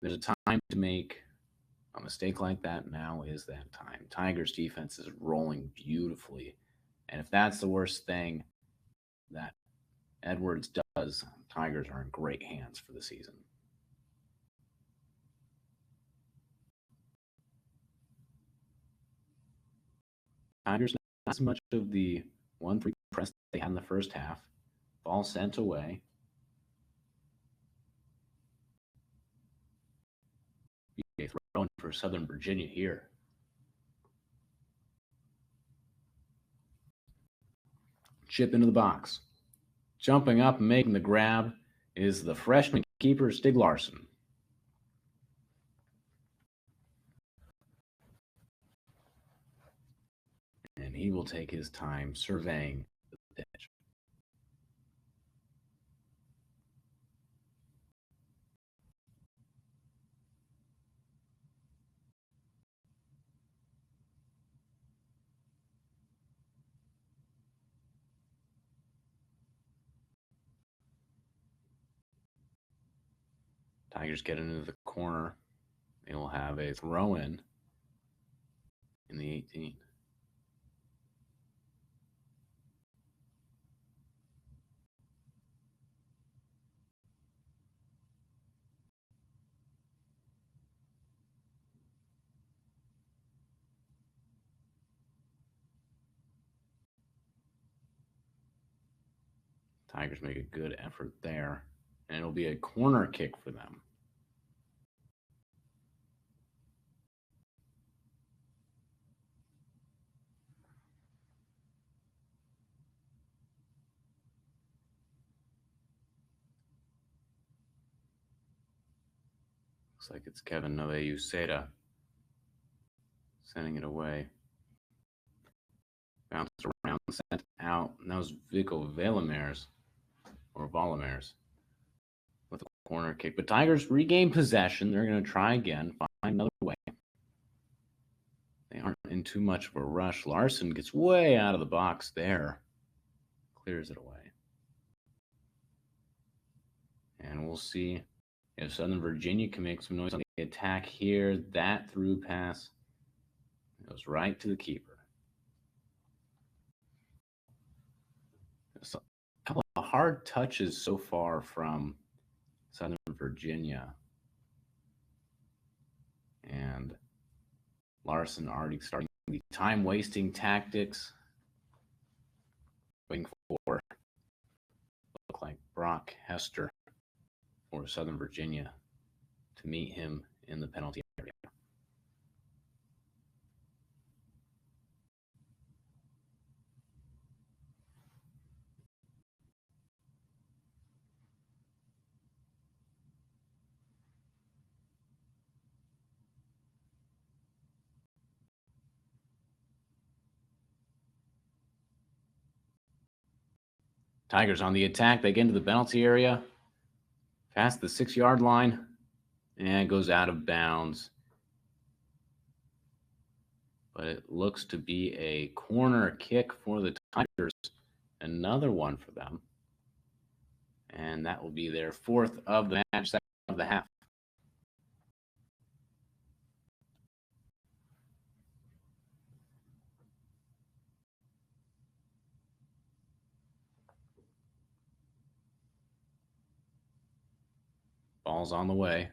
there's a time to make a mistake like that. Now is that time. Tigers defense is rolling beautifully, and if that's the worst thing that Edwards does, Tigers are in great hands for the season. Tigers not as much of the 1-3 press they had in the first half. Ball sent away. A throw for Southern Virginia here. Chip into the box. Jumping up and making the grab is the freshman keeper, Stig Larsson. And he will take his time surveying the pitch. Tigers get into the corner. They will have a throw-in in the 18. Tigers make a good effort there, and it'll be a corner kick for them. Looks like it's Kevin Nove-Uceda sending it away. Bounced around, sent out, and that was Vico Velamers with a corner kick. But Tigers regain possession. They're going to try again, find another way. They aren't in too much of a rush. Larson gets way out of the box there. Clears it away. And we'll see if Southern Virginia can make some noise on the attack here. That through pass goes right to the keeper. So, a couple of hard touches so far from Southern Virginia. And Larson already starting the time-wasting tactics. Waiting for look like Brock Hester for Southern Virginia to meet him in the penalty area. Tigers on the attack. They get into the penalty area, past the 6-yard line, and goes out of bounds. But it looks to be a corner kick for the Tigers. Another one for them. And that will be their 4th of the match, 2nd of the half. Ball's on the way.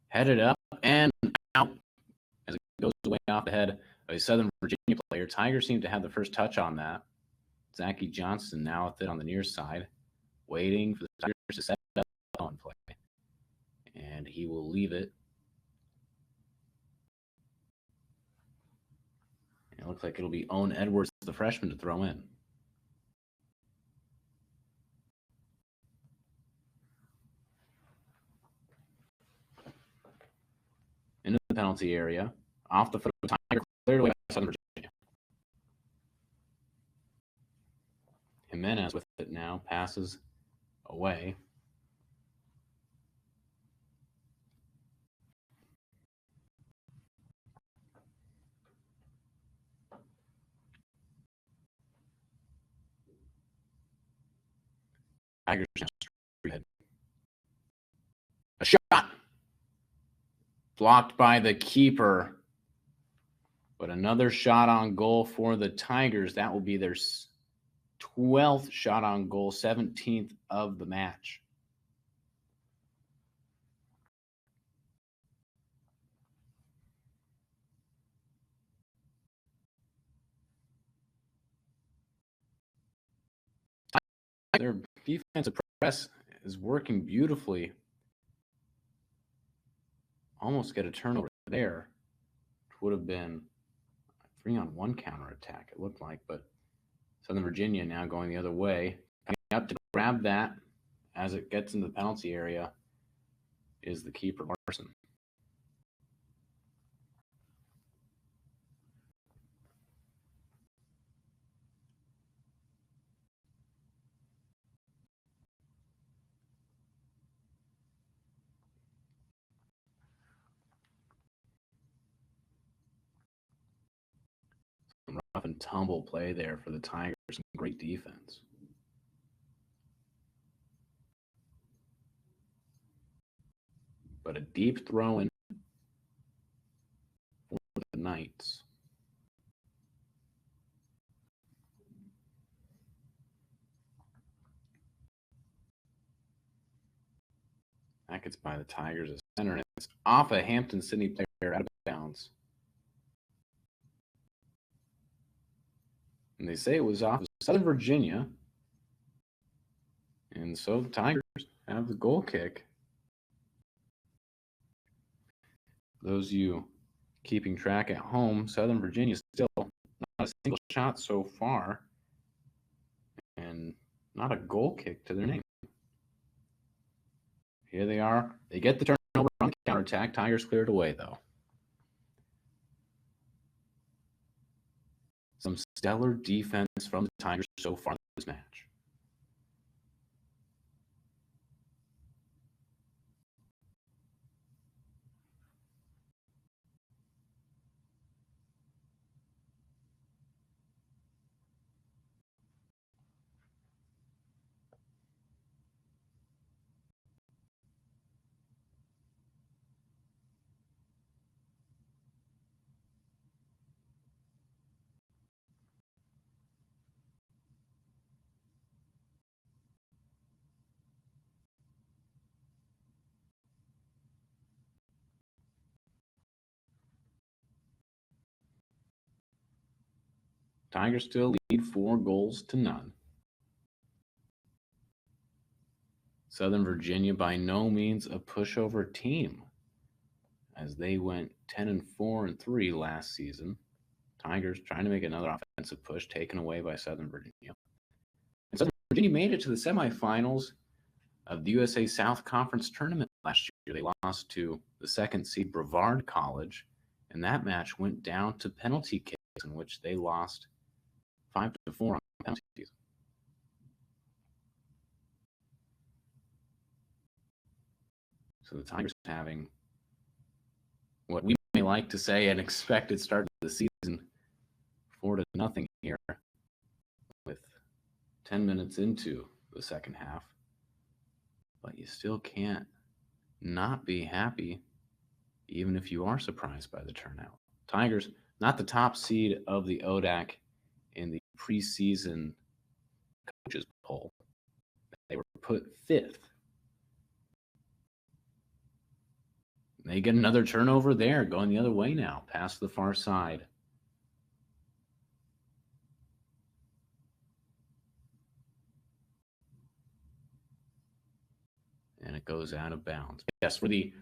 Headed up and out as it goes away off the head of a Southern Virginia player. Tigers seem to have the first touch on that. Zachy Johnston now with it on the near side, waiting for the Tigers to set up on play. And he will leave it. It looks like it'll be Owen Edwards, the freshman, to throw in. Into the penalty area, off the foot of the Tiger, cleared away by Southern Virginia. Jimenez with it now, passes away. Tigers a shot blocked by the keeper, but another shot on goal for the Tigers. That will be their 12th shot on goal, 17th of the match. Their defensive press is working beautifully. Almost get a turnover there. It would have been a 3-on-1 counterattack, it looked like, but Southern Virginia now going the other way. Coming up to grab that as it gets into the penalty area is the keeper, Larson. Rough and tumble play there for the Tigers. Some great defense. But a deep throw in for the Knights. That gets by the Tigers as center, and it's off a Hampden-Sydney player out of bounds. And they say it was off of Southern Virginia. And so the Tigers have the goal kick. Those of you keeping track at home, Southern Virginia still not a single shot so far. And not a goal kick to their name. Here they are. They get the turnover on the counterattack. Tigers cleared away, though. Some stellar defense from the Tigers so far in this match. Tigers still lead 4-0. Southern Virginia by no means a pushover team, as they went 10-4-3 last season. Tigers trying to make another offensive push, taken away by Southern Virginia. And Southern Virginia made it to the semifinals of the USA South Conference tournament last year. They lost to the 2nd seed Brevard College, and that match went down to penalty kicks, in which they lost 5-4 on penalties. So the Tigers having what we may like to say an expected start to the season, 4-0 here, with 10 minutes into the second half. But you still can't not be happy, even if you are surprised by the turnout. Tigers, not the top seed of the ODAC in the preseason coaches poll. They were put 5th. They get another turnover there, going the other way now, past the far side. And it goes out of bounds. Yes, for the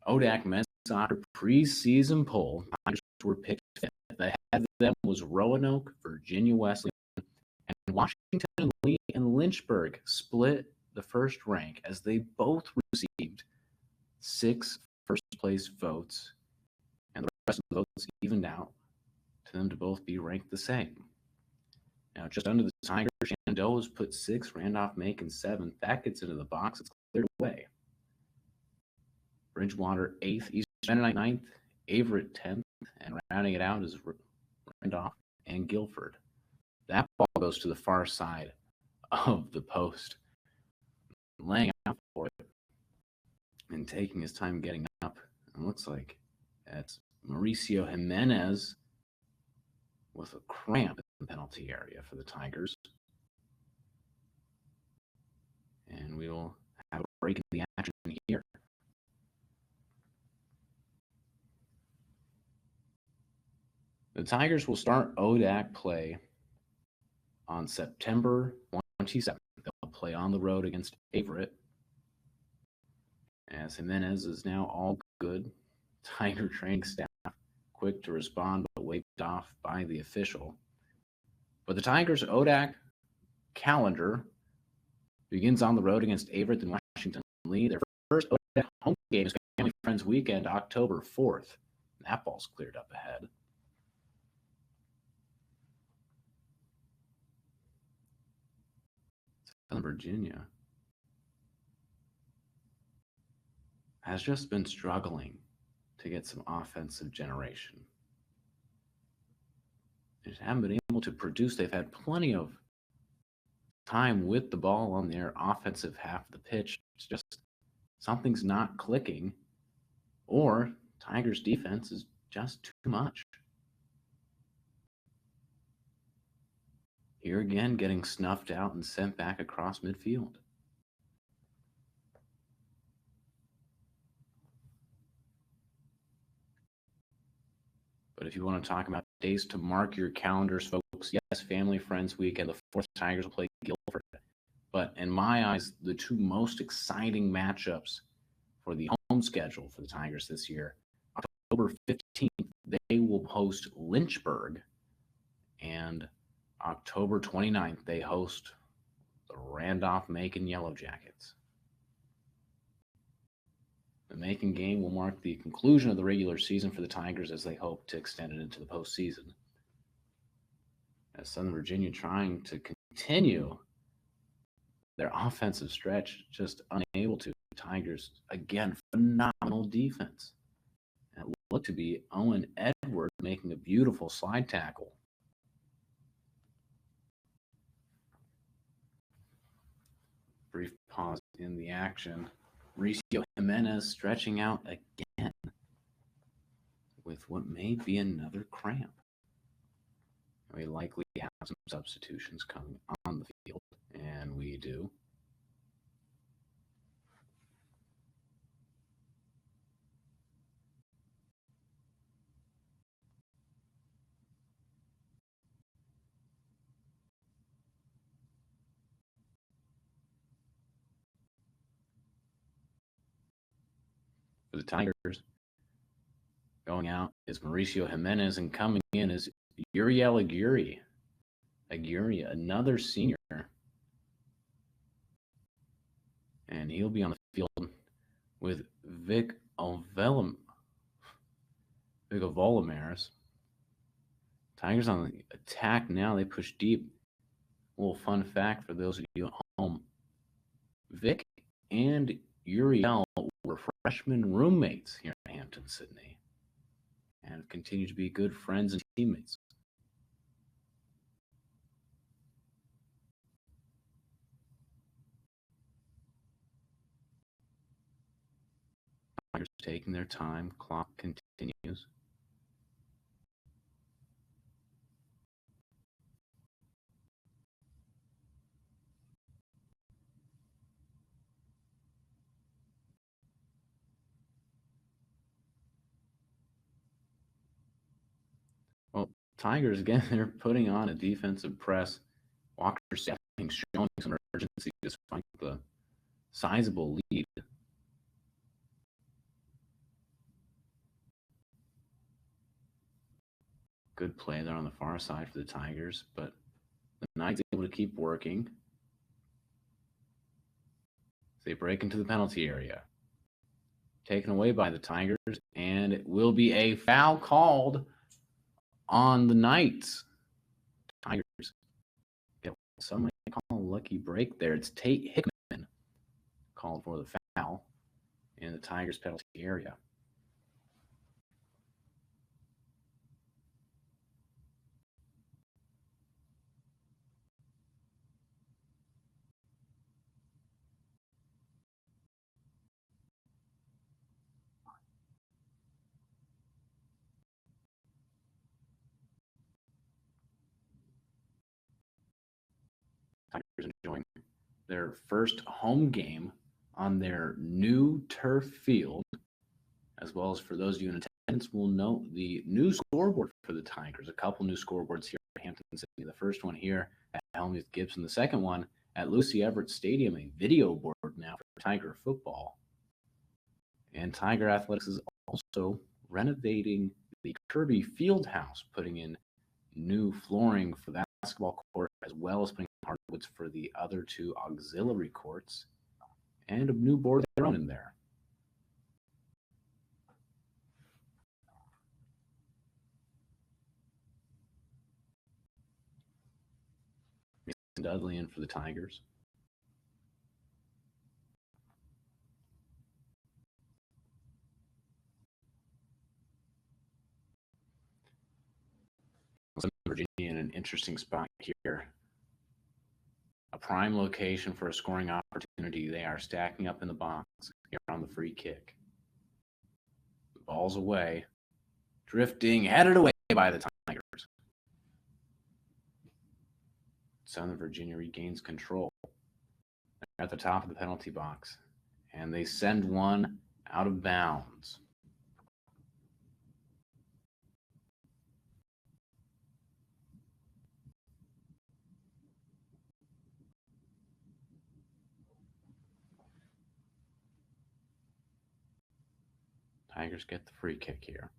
ODAC men's soccer preseason poll, Tigers were picked 5th. Ahead of them was Roanoke, Virginia Wesleyan, and Washington and Lynchburg split the first rank as they both received 6 first-place votes, and the rest of the votes evened out to them to both be ranked the same. Now, just under the Tigers, Shenandoah was put 6th, Randolph-Macon 7th. That gets into the box. It's cleared away. Bridgewater 8th, East Mennonite 9th, Averett 10th, and rounding it out is Randolph and Guilford. That ball goes to the far side of the post, laying out for it and taking his time getting up. It looks like that's Mauricio Jimenez with a cramp in the penalty area for the Tigers. And we will have a break in the action here. The Tigers will start ODAC play on September 27th. They'll play on the road against Averett. As Jimenez is now all good. Tiger training staff quick to respond, but waved off by the official. But the Tigers' ODAC calendar begins on the road against Averett and Washington Lee. Their first ODAC home game is Family Friends Weekend, October 4th. That ball's cleared up ahead. Southern Virginia has just been struggling to get some offensive generation. They just haven't been able to produce. They've had plenty of time with the ball on their offensive half of the pitch. It's just something's not clicking, or Tigers' defense is just too much. Here again, getting snuffed out and sent back across midfield. But if you want to talk about days to mark your calendars, folks, yes, Family Friends Weekend, the 4th Tigers will play Guilford. But in my eyes, the two most exciting matchups for the home schedule for the Tigers this year, October 15th, they will host Lynchburg, and October 29th, they host the Randolph-Macon Yellow Jackets. The Macon game will mark the conclusion of the regular season for the Tigers as they hope to extend it into the postseason. As Southern Virginia trying to continue their offensive stretch, just unable to. Tigers, again, phenomenal defense. And it looked to be Owen Edwards making a beautiful slide tackle. Brief pause in the action. Mauricio Jimenez stretching out again with what may be another cramp. We likely have some substitutions coming on the field, and we do. For the Tigers, going out is Mauricio Jimenez, and coming in is Uriel Aguirre. Aguirre, another senior. And he'll be on the field with Vic Volamaris. Tigers on the attack now. They push deep. A little fun fact for those of you at home. Vic and Uriel were freshman roommates here in Hampden-Sydney and have continued to be good friends and teammates. Tigers taking their time. Clock continues. Well, Tigers, again, they're putting on a defensive press. Walker's showing some urgency despite the sizable lead. Good play there on the far side for the Tigers, but the Knights able to keep working. They break into the penalty area. Taken away by the Tigers, and it will be a foul called on the Knights. Tigers. Some might call a lucky break there. It's Tate Hickman called for the foul in the Tigers penalty area. Tigers enjoying their first home game on their new turf field, as well as for those of you in attendance will note the new scoreboard for the Tigers. A couple new scoreboards here at Hampden-Sydney. The first one here at Helmuth-Gibson. The second one at Lucy Everett Stadium, a video board now for Tiger football. And Tiger Athletics is also renovating the Kirby Fieldhouse, putting in new flooring for the basketball court, as well as putting hardwoods for the other two auxiliary courts, and a new board of their own in there. Mason Dudley in for the Tigers. Virginia in an interesting spot here. A prime location for a scoring opportunity. They are stacking up in the box here on the free kick. The ball's away. Drifting, headed away by the Tigers. Southern Virginia regains control. They're at the top of the penalty box, and they send one out of bounds. Tigers get the free kick here.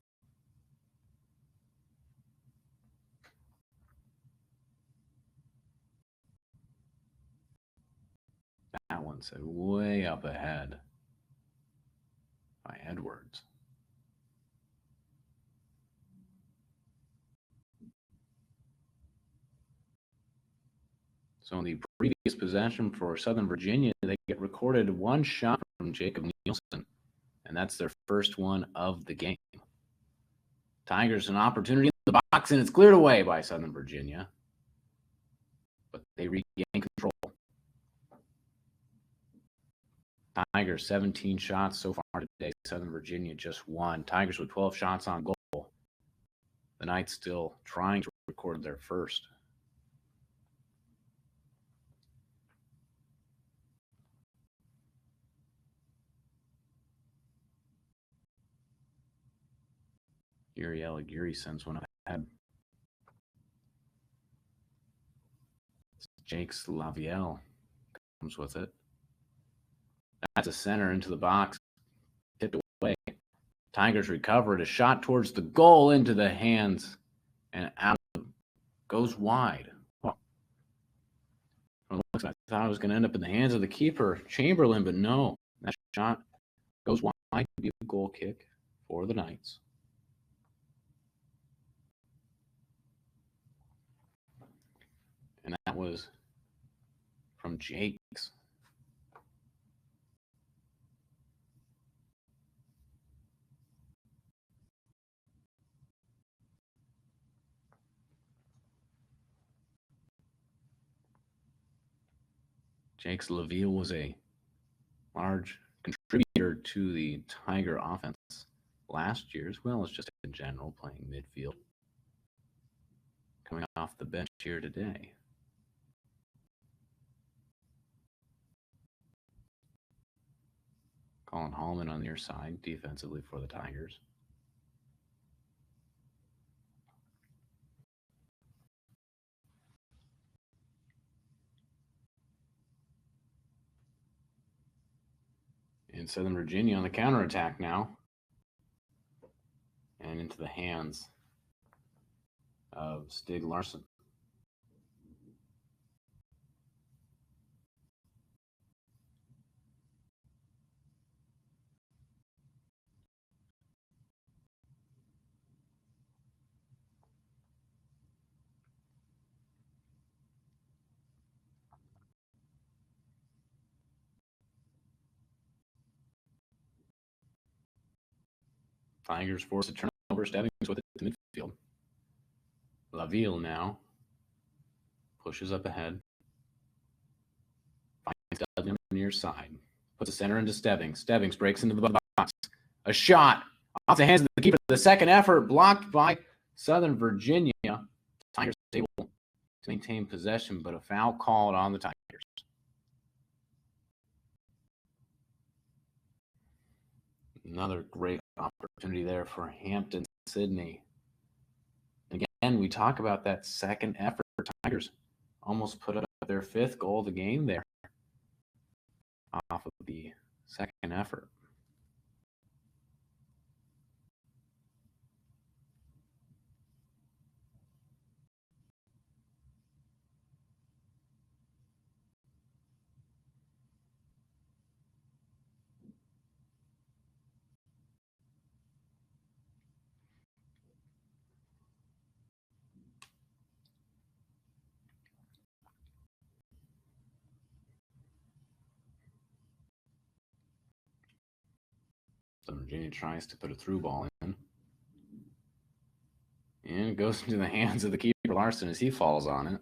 That one's way up ahead by Edwards. So in the previous possession for Southern Virginia, they get recorded one shot from Jacob Nielsen, and that's their first one of the game. Tigers an opportunity in the box, and it's cleared away by Southern Virginia, but they regain control. Tigers 17 shots so far today. Southern Virginia just one. Tigers with 12 shots on goal. The Knights still trying to record their first. Yuri Alagiri sends one ahead. Jake Slaviel comes with it. That's a center into the box. Tipped away. Tigers recovered. A shot towards the goal into the hands and out. Goes wide. Well, I thought it was going to end up in the hands of the keeper, Chamberlain, but no. That shot goes wide to be a goal kick for the Knights. And that was from Jakes. Jakes LaVille was a large contributor to the Tiger offense last year, as well as just in general playing midfield. Coming off the bench here today. Colin Hallman on their side defensively for the Tigers. In Southern Virginia on the counterattack now. And into the hands of Stig Larsson. Tigers force a turnover. Stebbings with it to midfield. LaVille now pushes up ahead. Finds Dudley on the near side. Puts a center into Stebbings. Stebbings breaks into the box. A shot off the hands of the keeper. The second effort blocked by Southern Virginia. Tigers able to maintain possession, but a foul called on the Tigers. Another great opportunity there for Hampden-Sydney. Again, we talk about that second effort. Tigers almost put up their fifth goal of the game there off of the second effort. So Virginia tries to put a through ball in. And it goes into the hands of the keeper, Larsson, as he falls on it.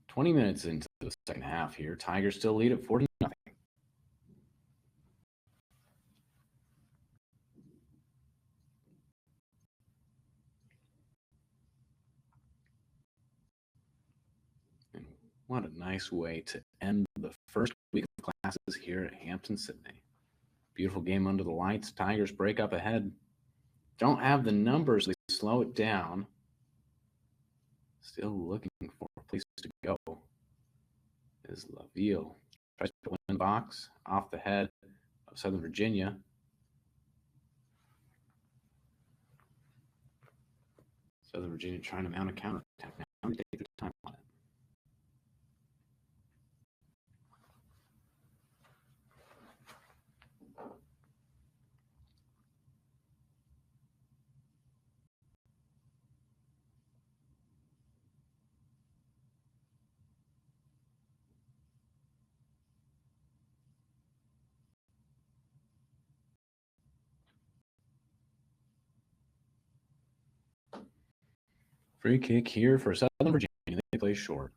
20 minutes into the second half here. Tigers still lead at 40-0. And what a nice way to end the first week of classes here at Hampden-Sydney. Beautiful game under the lights. Tigers break up ahead. Don't have the numbers. They slow it down. Still looking for a place to go. Is LaVille. Tries to win the box off the head of Southern Virginia. Southern Virginia trying to mount a counterattack now. I'm going to take their time on it. Free kick here for Southern Virginia. They play short.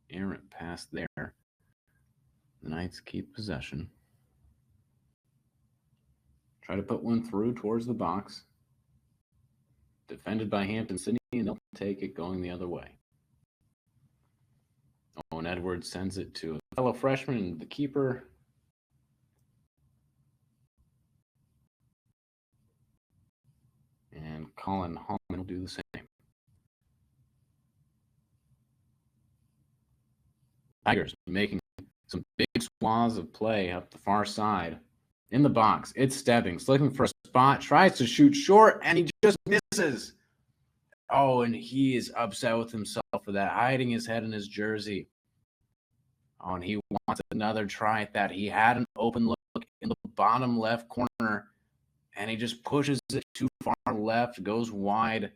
Errant pass there. The Knights keep possession. Try to put one through towards the box. Defended by Hampden-Sydney, and they'll take it going the other way. Owen Edwards sends it to a fellow freshman, the keeper. And Colin Hallman will do the same. Tigers making some big swaths of play up the far side. In the box, it's Stebbings looking for a spot, tries to shoot short, and he just misses. Oh, and he is upset with himself for that, hiding his head in his jersey. Oh, and he wants another try at that. He had an open look in the bottom left corner, and he just pushes it too far left, goes wide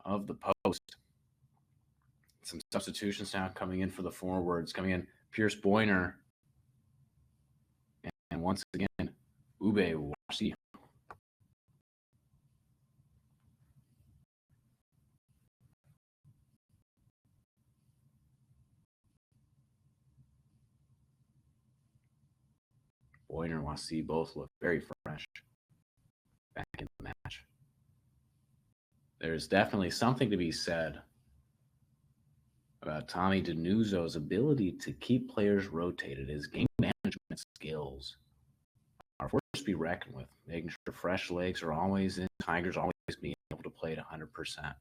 of the post. Some substitutions now coming in for the forwards. Coming in, Pierce Boyner. And once again, Ube Wasi. Boyner and Wasi both look very fresh back in the match. There's definitely something to be said about Tommy DiNuzzo's ability to keep players rotated. His game management skills are forced to be reckoned with, making sure fresh legs are always in. Tigers always being able to play at 100%.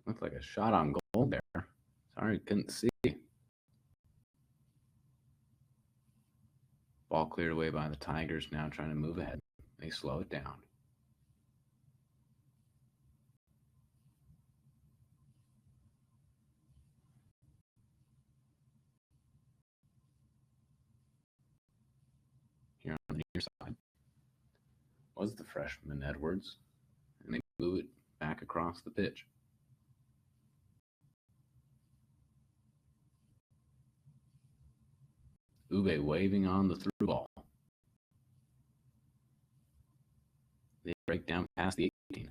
Looked like a shot on goal there. Sorry, couldn't see. Ball cleared away by the Tigers, now trying to move ahead. They slow it down. Here on the near side was the freshman Edwards, and they move it back across the pitch. Ube waving on the through ball. They break down past the 18.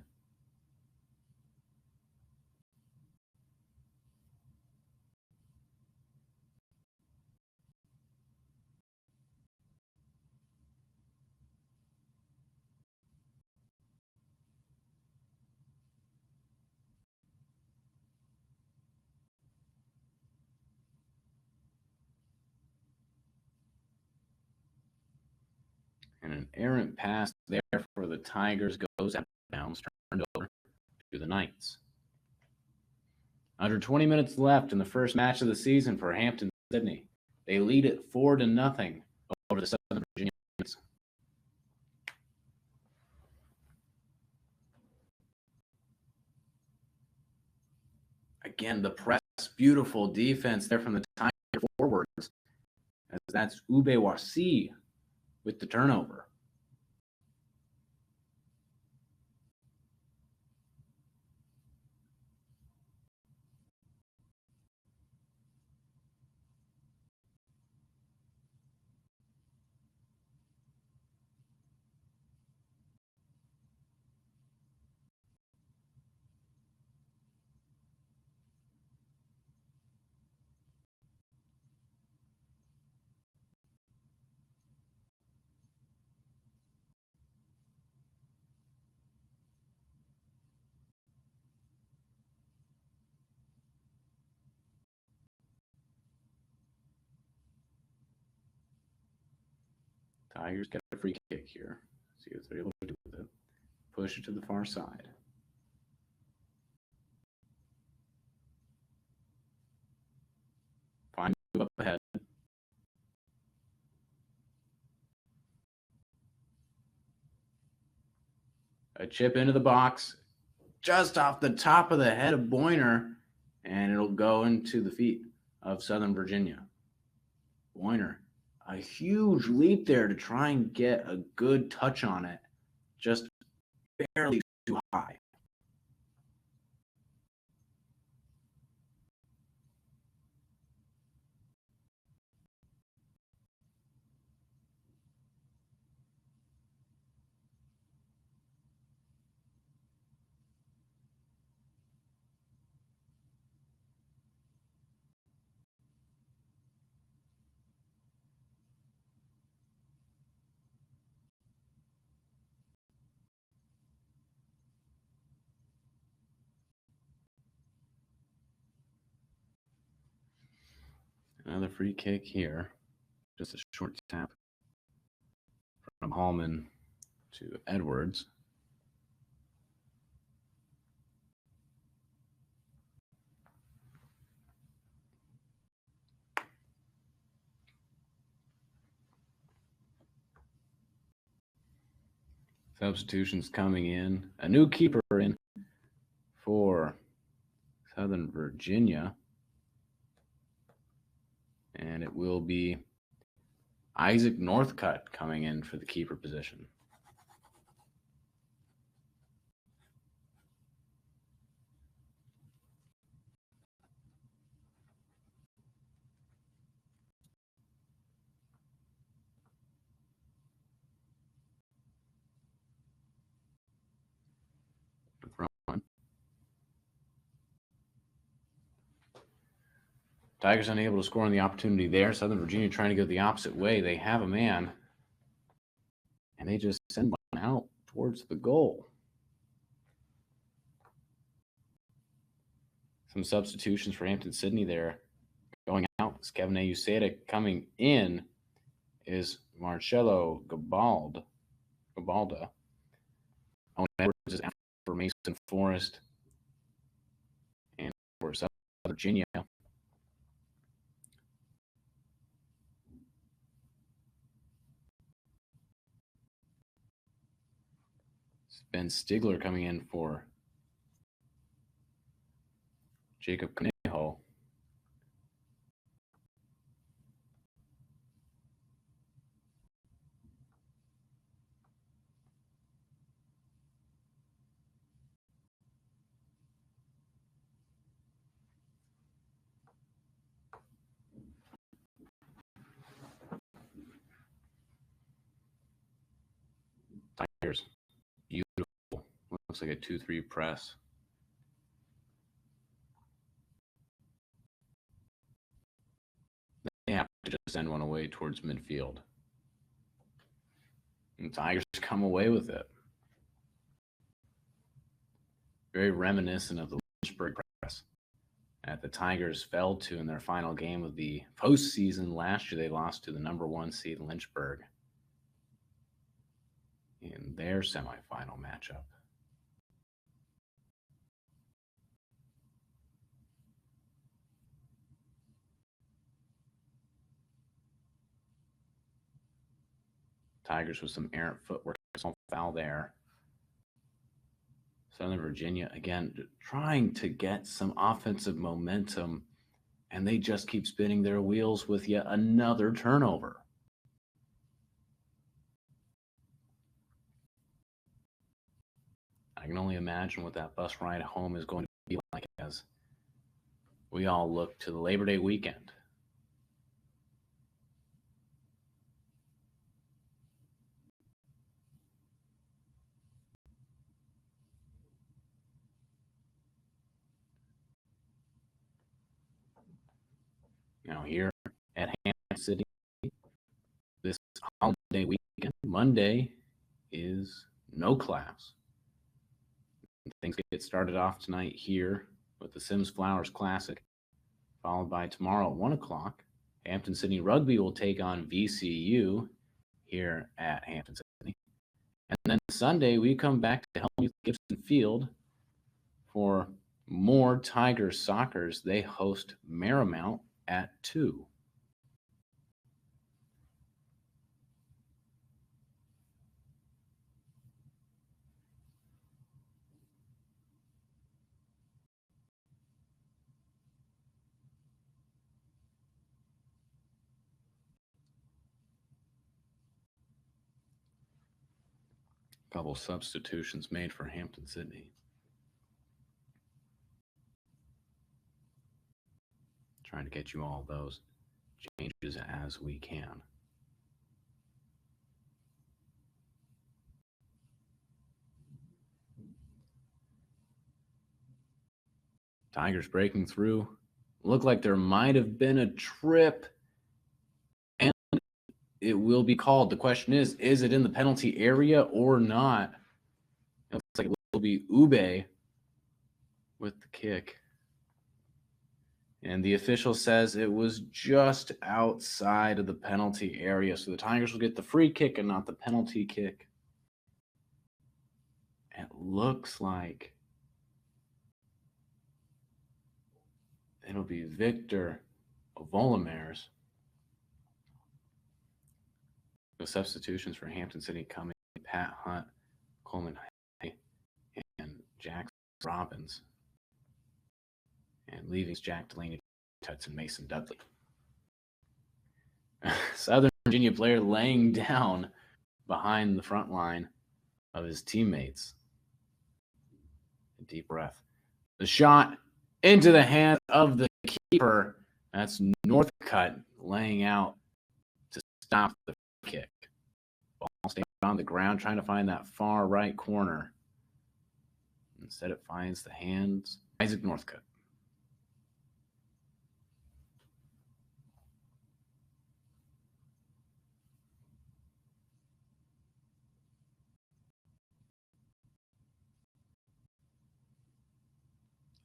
And an errant pass there for the Tigers goes out of bounds, turned over to the Knights. Under 20 minutes left in the first match of the season for Hampden-Sydney. They lead it 4-0 over the Southern Virginia Knights. Again, the press, beautiful defense there from the Tiger forwards. As that's Ube Wasi with the turnover. Tigers get a free kick here. See what they're able to do with it. Push it to the far side. Fine move up ahead. A chip into the box, just off the top of the head of Boyner, and it'll go into the feet of Southern Virginia. Boyner, a huge leap there to try and get a good touch on it, just barely too high. Another free kick here. Just a short tap from Hallman to Edwards. Substitutions coming in. A new keeper in for Southern Virginia. And it will be Isaac Northcutt coming in for the keeper position. Tigers unable to score on the opportunity there. Southern Virginia trying to go the opposite way. They have a man, and they just send one out towards the goal. Some substitutions for Hampden-Sydney there. Going out is Kevin Ayuseda. Coming in is Marcello Gabalda. Owen Edwards is out for Mason Forrest. And for Southern Virginia, Ben Stigler coming in for Jacob Conejo. Tigers, beautiful. Looks like a 2-3 press. They have to just send one away towards midfield. And Tigers come away with it. Very reminiscent of the Lynchburg press that the Tigers fell to in their final game of the postseason last year. They lost to the number 1 seed Lynchburg in their semifinal matchup. Tigers with some errant footwork, some foul there. Southern Virginia, again, trying to get some offensive momentum, and they just keep spinning their wheels with yet another turnover. I can only imagine what that bus ride home is going to be like as we all look to the Labor Day weekend. Now here at Hampden-Sydney, this holiday weekend, Monday is no class. Things get started off tonight here with the Sims Flowers Classic, followed by tomorrow at 1 o'clock. Hampden-Sydney Rugby will take on VCU here at Hampden-Sydney. And then Sunday, we come back to Helmuth-Gibson Field for more Tigers Soccers. They host Marymount at 2. Couple substitutions made for Hampden-Sydney. Trying to get you all those changes as we can. Tigers breaking through. Looked like there might have been a trip, and it will be called. The question is it in the penalty area or not? It looks like it will be Ube with the kick. And the official says it was just outside of the penalty area. So the Tigers will get the free kick and not the penalty kick. It looks like it'll be Victor Volomers. The substitutions for Hampden-Sydney coming. Pat Hunt Coleman and Jack Robbins, and leaving Jack Delaney, Tuts, and Mason Dudley. Southern Virginia player laying down behind the front line of his teammates. A deep breath. The shot into the hand of the keeper. That's Northcutt laying out to stop the kick. Ball staying on the ground, trying to find that far right corner. Instead, it finds the hands of Isaac Northcutt.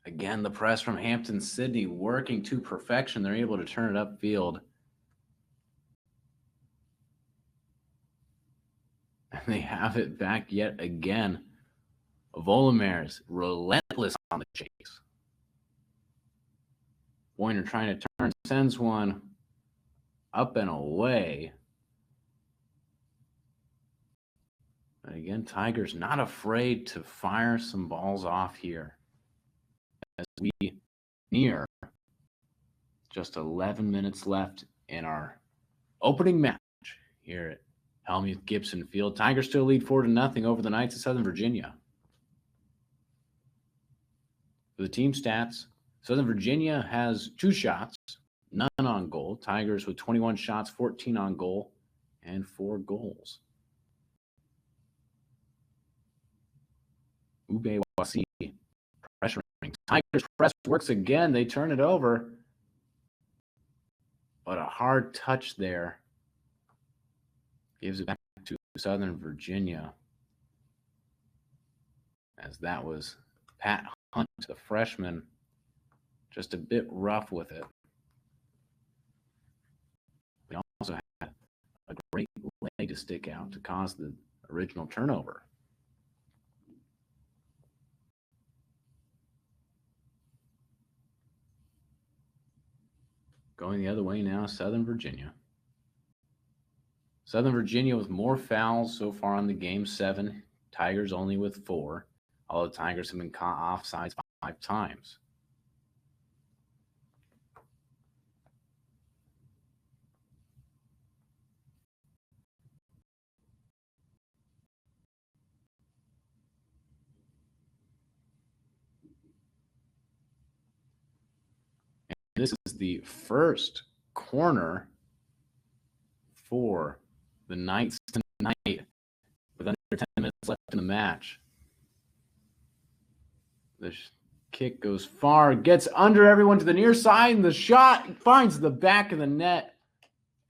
Again, the press from Hampden-Sydney working to perfection. They're able to turn it upfield. And they have it back yet again. Volomers relentless on the chase. Boyner trying to turn, sends one up and away. And again, Tigers not afraid to fire some balls off here as we near just 11 minutes left in our opening match here at Helmuth-Gibson Field. Tigers still lead 4-0 over the Knights of Southern Virginia. For the team stats, Southern Virginia has 2 shots, none on goal. Tigers with 21 shots, 14 on goal, and 4 goals. Ube Wasi pressuring. Tigers press works again. They turn it over. But a hard touch there gives it back to Southern Virginia, as that was Pat Hunt, the freshman, just a bit rough with it. We also had a great leg to stick out to cause the original turnover. Going the other way now, Southern Virginia. Southern Virginia with more fouls so far on the game, 7. Tigers only with 4. All the Tigers have been caught offsides 5 times. And this is the first corner for the Knights tonight with under 10 minutes left in the match. The kick goes far, gets under everyone to the near side, and the shot finds the back of the net.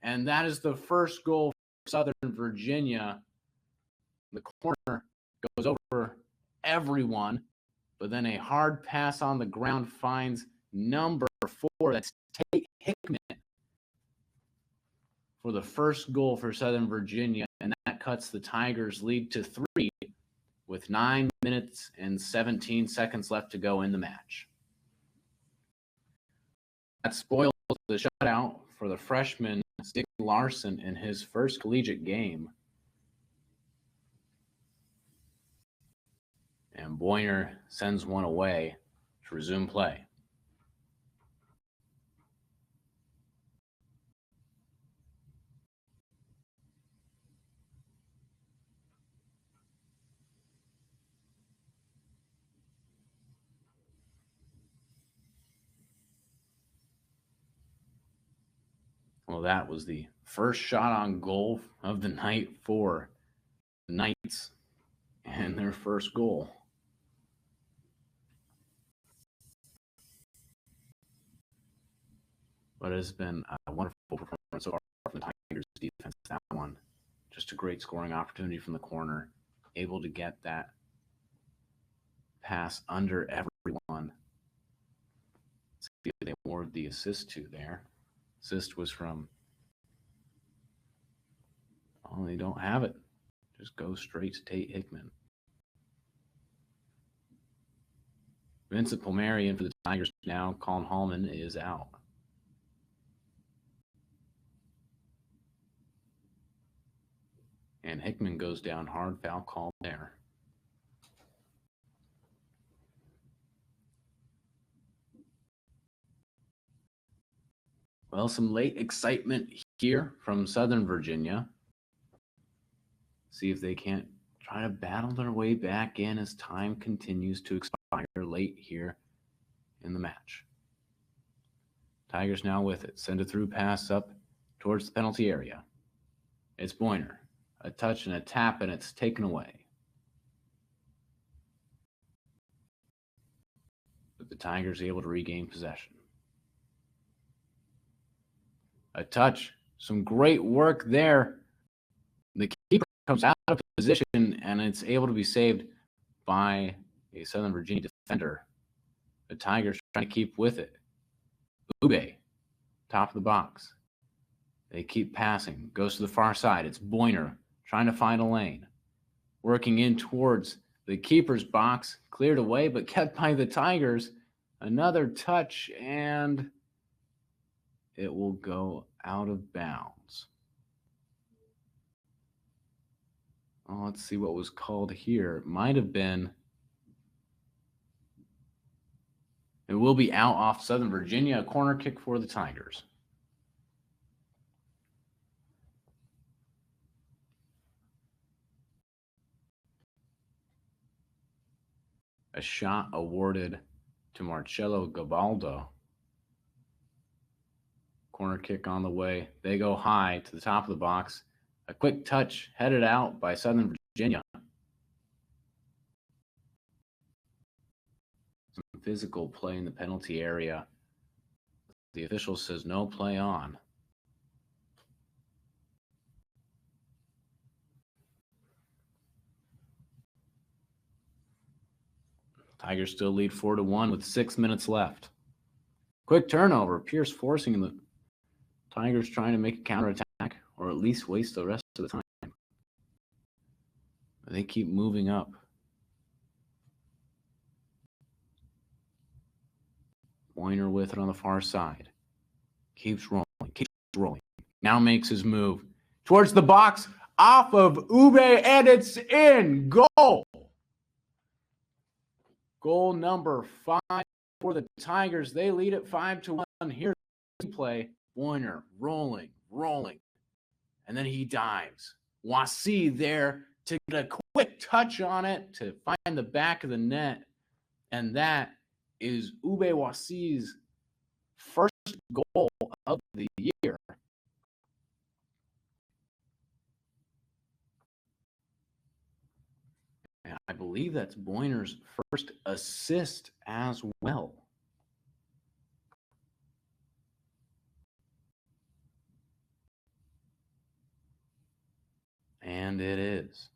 And that is the first goal for Southern Virginia. The corner goes over everyone, but then a hard pass on the ground finds number 4. That's Tate Hickman for the first goal for Southern Virginia, and that cuts the Tigers' lead to 3 with 9 minutes and 17 seconds left to go in the match. That spoils the shutout for the freshman Stick Larson in his first collegiate game. And Boyner sends one away to resume play. Well, that was the first shot on goal of the night for the Knights and their first goal. But it's been a wonderful performance so far from the Tigers defense. That one, just a great scoring opportunity from the corner, able to get that pass under everyone. Let's see if they award the assist to there. Assist was from, oh, they don't have it. Just go straight to Tate Hickman. Vincent Palmieri in for the Tigers now. Colin Hallman is out. And Hickman goes down, hard foul call there. Well, some late excitement here from Southern Virginia. See if they can't try to battle their way back in as time continues to expire late here in the match. Tigers now with it. Send a through pass up towards the penalty area. It's Boyner. A touch and a tap, and it's taken away. But the Tigers able to regain possession. A touch. Some great work there. The keeper comes out of position, and it's able to be saved by a Southern Virginia defender. The Tigers trying to keep with it. Ube, top of the box. They keep passing. Goes to the far side. It's Boyner trying to find a lane. Working in towards the keeper's box. Cleared away, but kept by the Tigers. Another touch, and it will go out of bounds. Well, let's see what was called here. It might have been. It will be out off Southern Virginia. A corner kick for the Tigers. A shot awarded to Marcello Gabaldo. Corner kick on the way. They go high to the top of the box. A quick touch headed out by Southern Virginia. Some physical play in the penalty area. The official says no play on. Tigers still lead 4-1 with 6 minutes left. Quick turnover. Pierce forcing the Tigers trying to make a counterattack or at least waste the rest of the time. They keep moving up. Boyner with it on the far side. Keeps rolling. Now makes his move towards the box off of Ube, and it's in. Goal! Goal number 5 for the Tigers. They lead it 5-1. Here's the play. Boyner rolling. And then he dives. Wasi there to get a quick touch on it to find the back of the net. And that is Ube Wasi's first goal of the year. And I believe that's Boyner's first assist as well. And it is.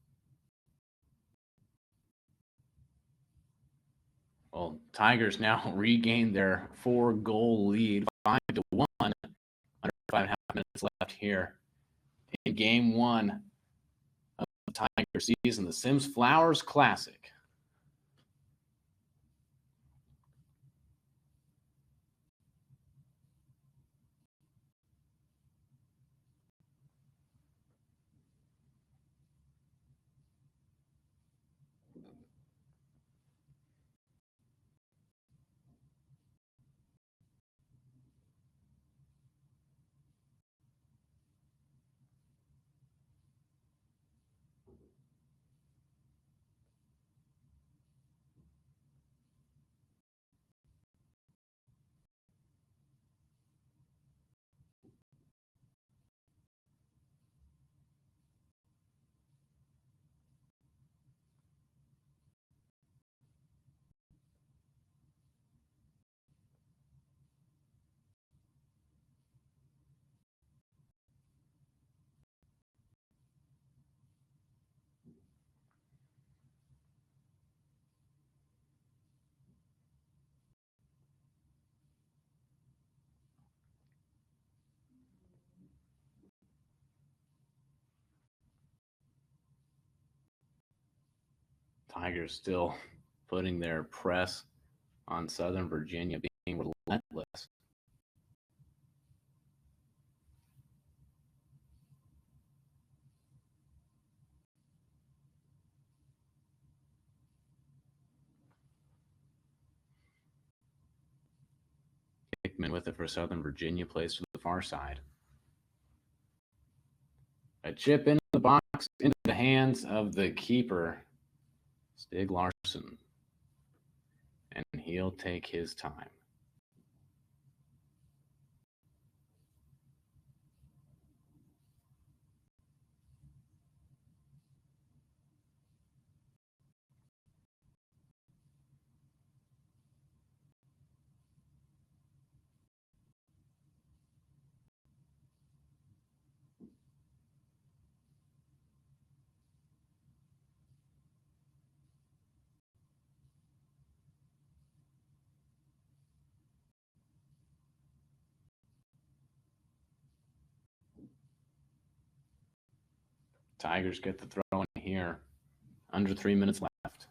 Well, Tigers now regain their 4-goal lead, 5-1. Under 5.5 minutes left here in Game 1 of the Tiger season, the Sims Flowers Classic. Tigers still putting their press on Southern Virginia, being relentless. Kick with it for Southern Virginia, plays to the far side. A chip into the box, into the hands of the keeper, Stig Larsson. And he'll take his time. Tigers get the throw in here. Under 3 minutes left.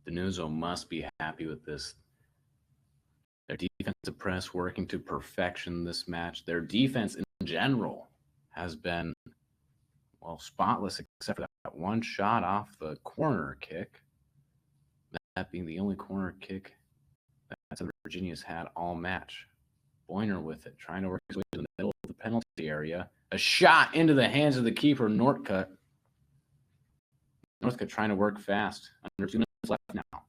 Danuso must be happy with this. Their defensive press working to perfection this match. Their defense in general has been, well, spotless except for that one shot off the corner kick. That being the only corner kick that Southern Virginia's had all match. Boyner with it, trying to work his way to the middle of the penalty area. A shot into the hands of the keeper, Northcutt. Northcutt trying to work fast. Under 2 minutes left now.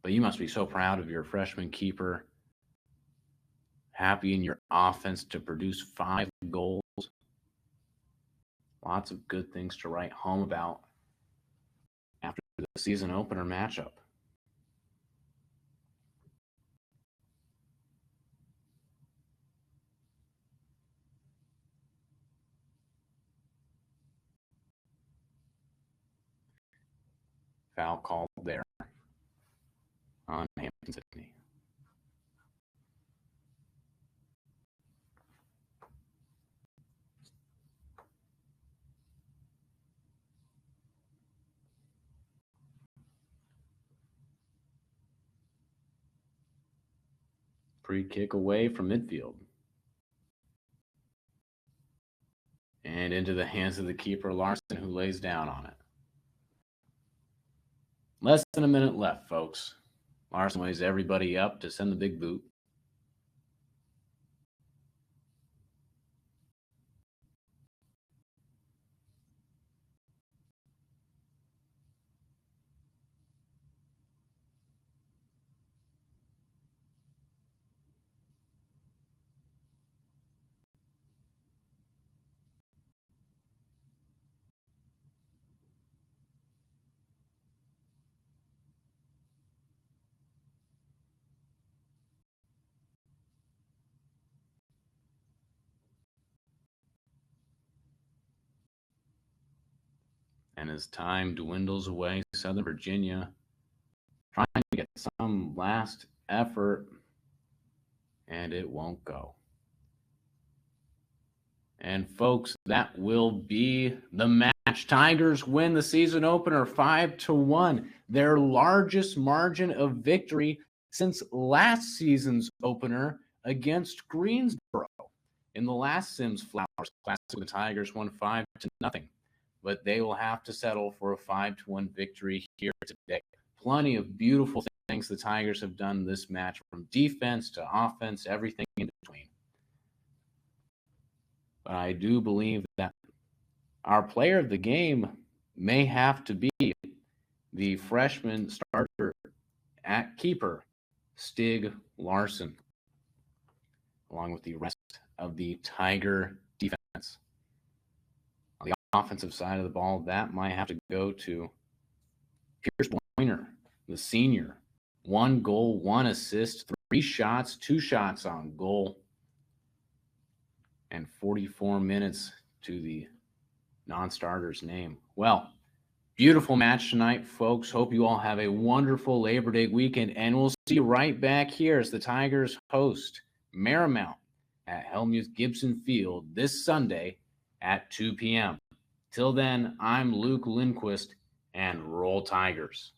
But you must be so proud of your freshman keeper. Happy in your offense to produce 5 goals. Lots of good things to write home about after the season opener matchup. Foul called there on Hampden-Sydney. Free kick away from midfield. And into the hands of the keeper, Larsson, who lays down on it. Less than a minute left, folks. Larsson weighs everybody up to send the big boot. And as time dwindles away, Southern Virginia trying to get some last effort, and it won't go. And folks, that will be the match. Tigers win the season opener 5-1, their largest margin of victory since last season's opener against Greensboro. In the last Sims Flowers Classic, the Tigers won 5-0. But they will have to settle for a 5-1 victory here today. Plenty of beautiful things the Tigers have done this match, from defense to offense, everything in between. But I do believe that our player of the game may have to be the freshman starter at keeper, Stig Larsson, along with the rest of the Tiger defense. On the offensive side of the ball, that might have to go to Pierce Boyner, the senior. 1 goal, 1 assist, 3 shots, 2 shots on goal, and 44 minutes to the non-starter's name. Well, beautiful match tonight, folks. Hope you all have a wonderful Labor Day weekend, and we'll see you right back here as the Tigers host Marymount at Helmuth-Gibson Field this Sunday at 2 p.m. Till then, I'm Luke Lindquist, and roll Tigers.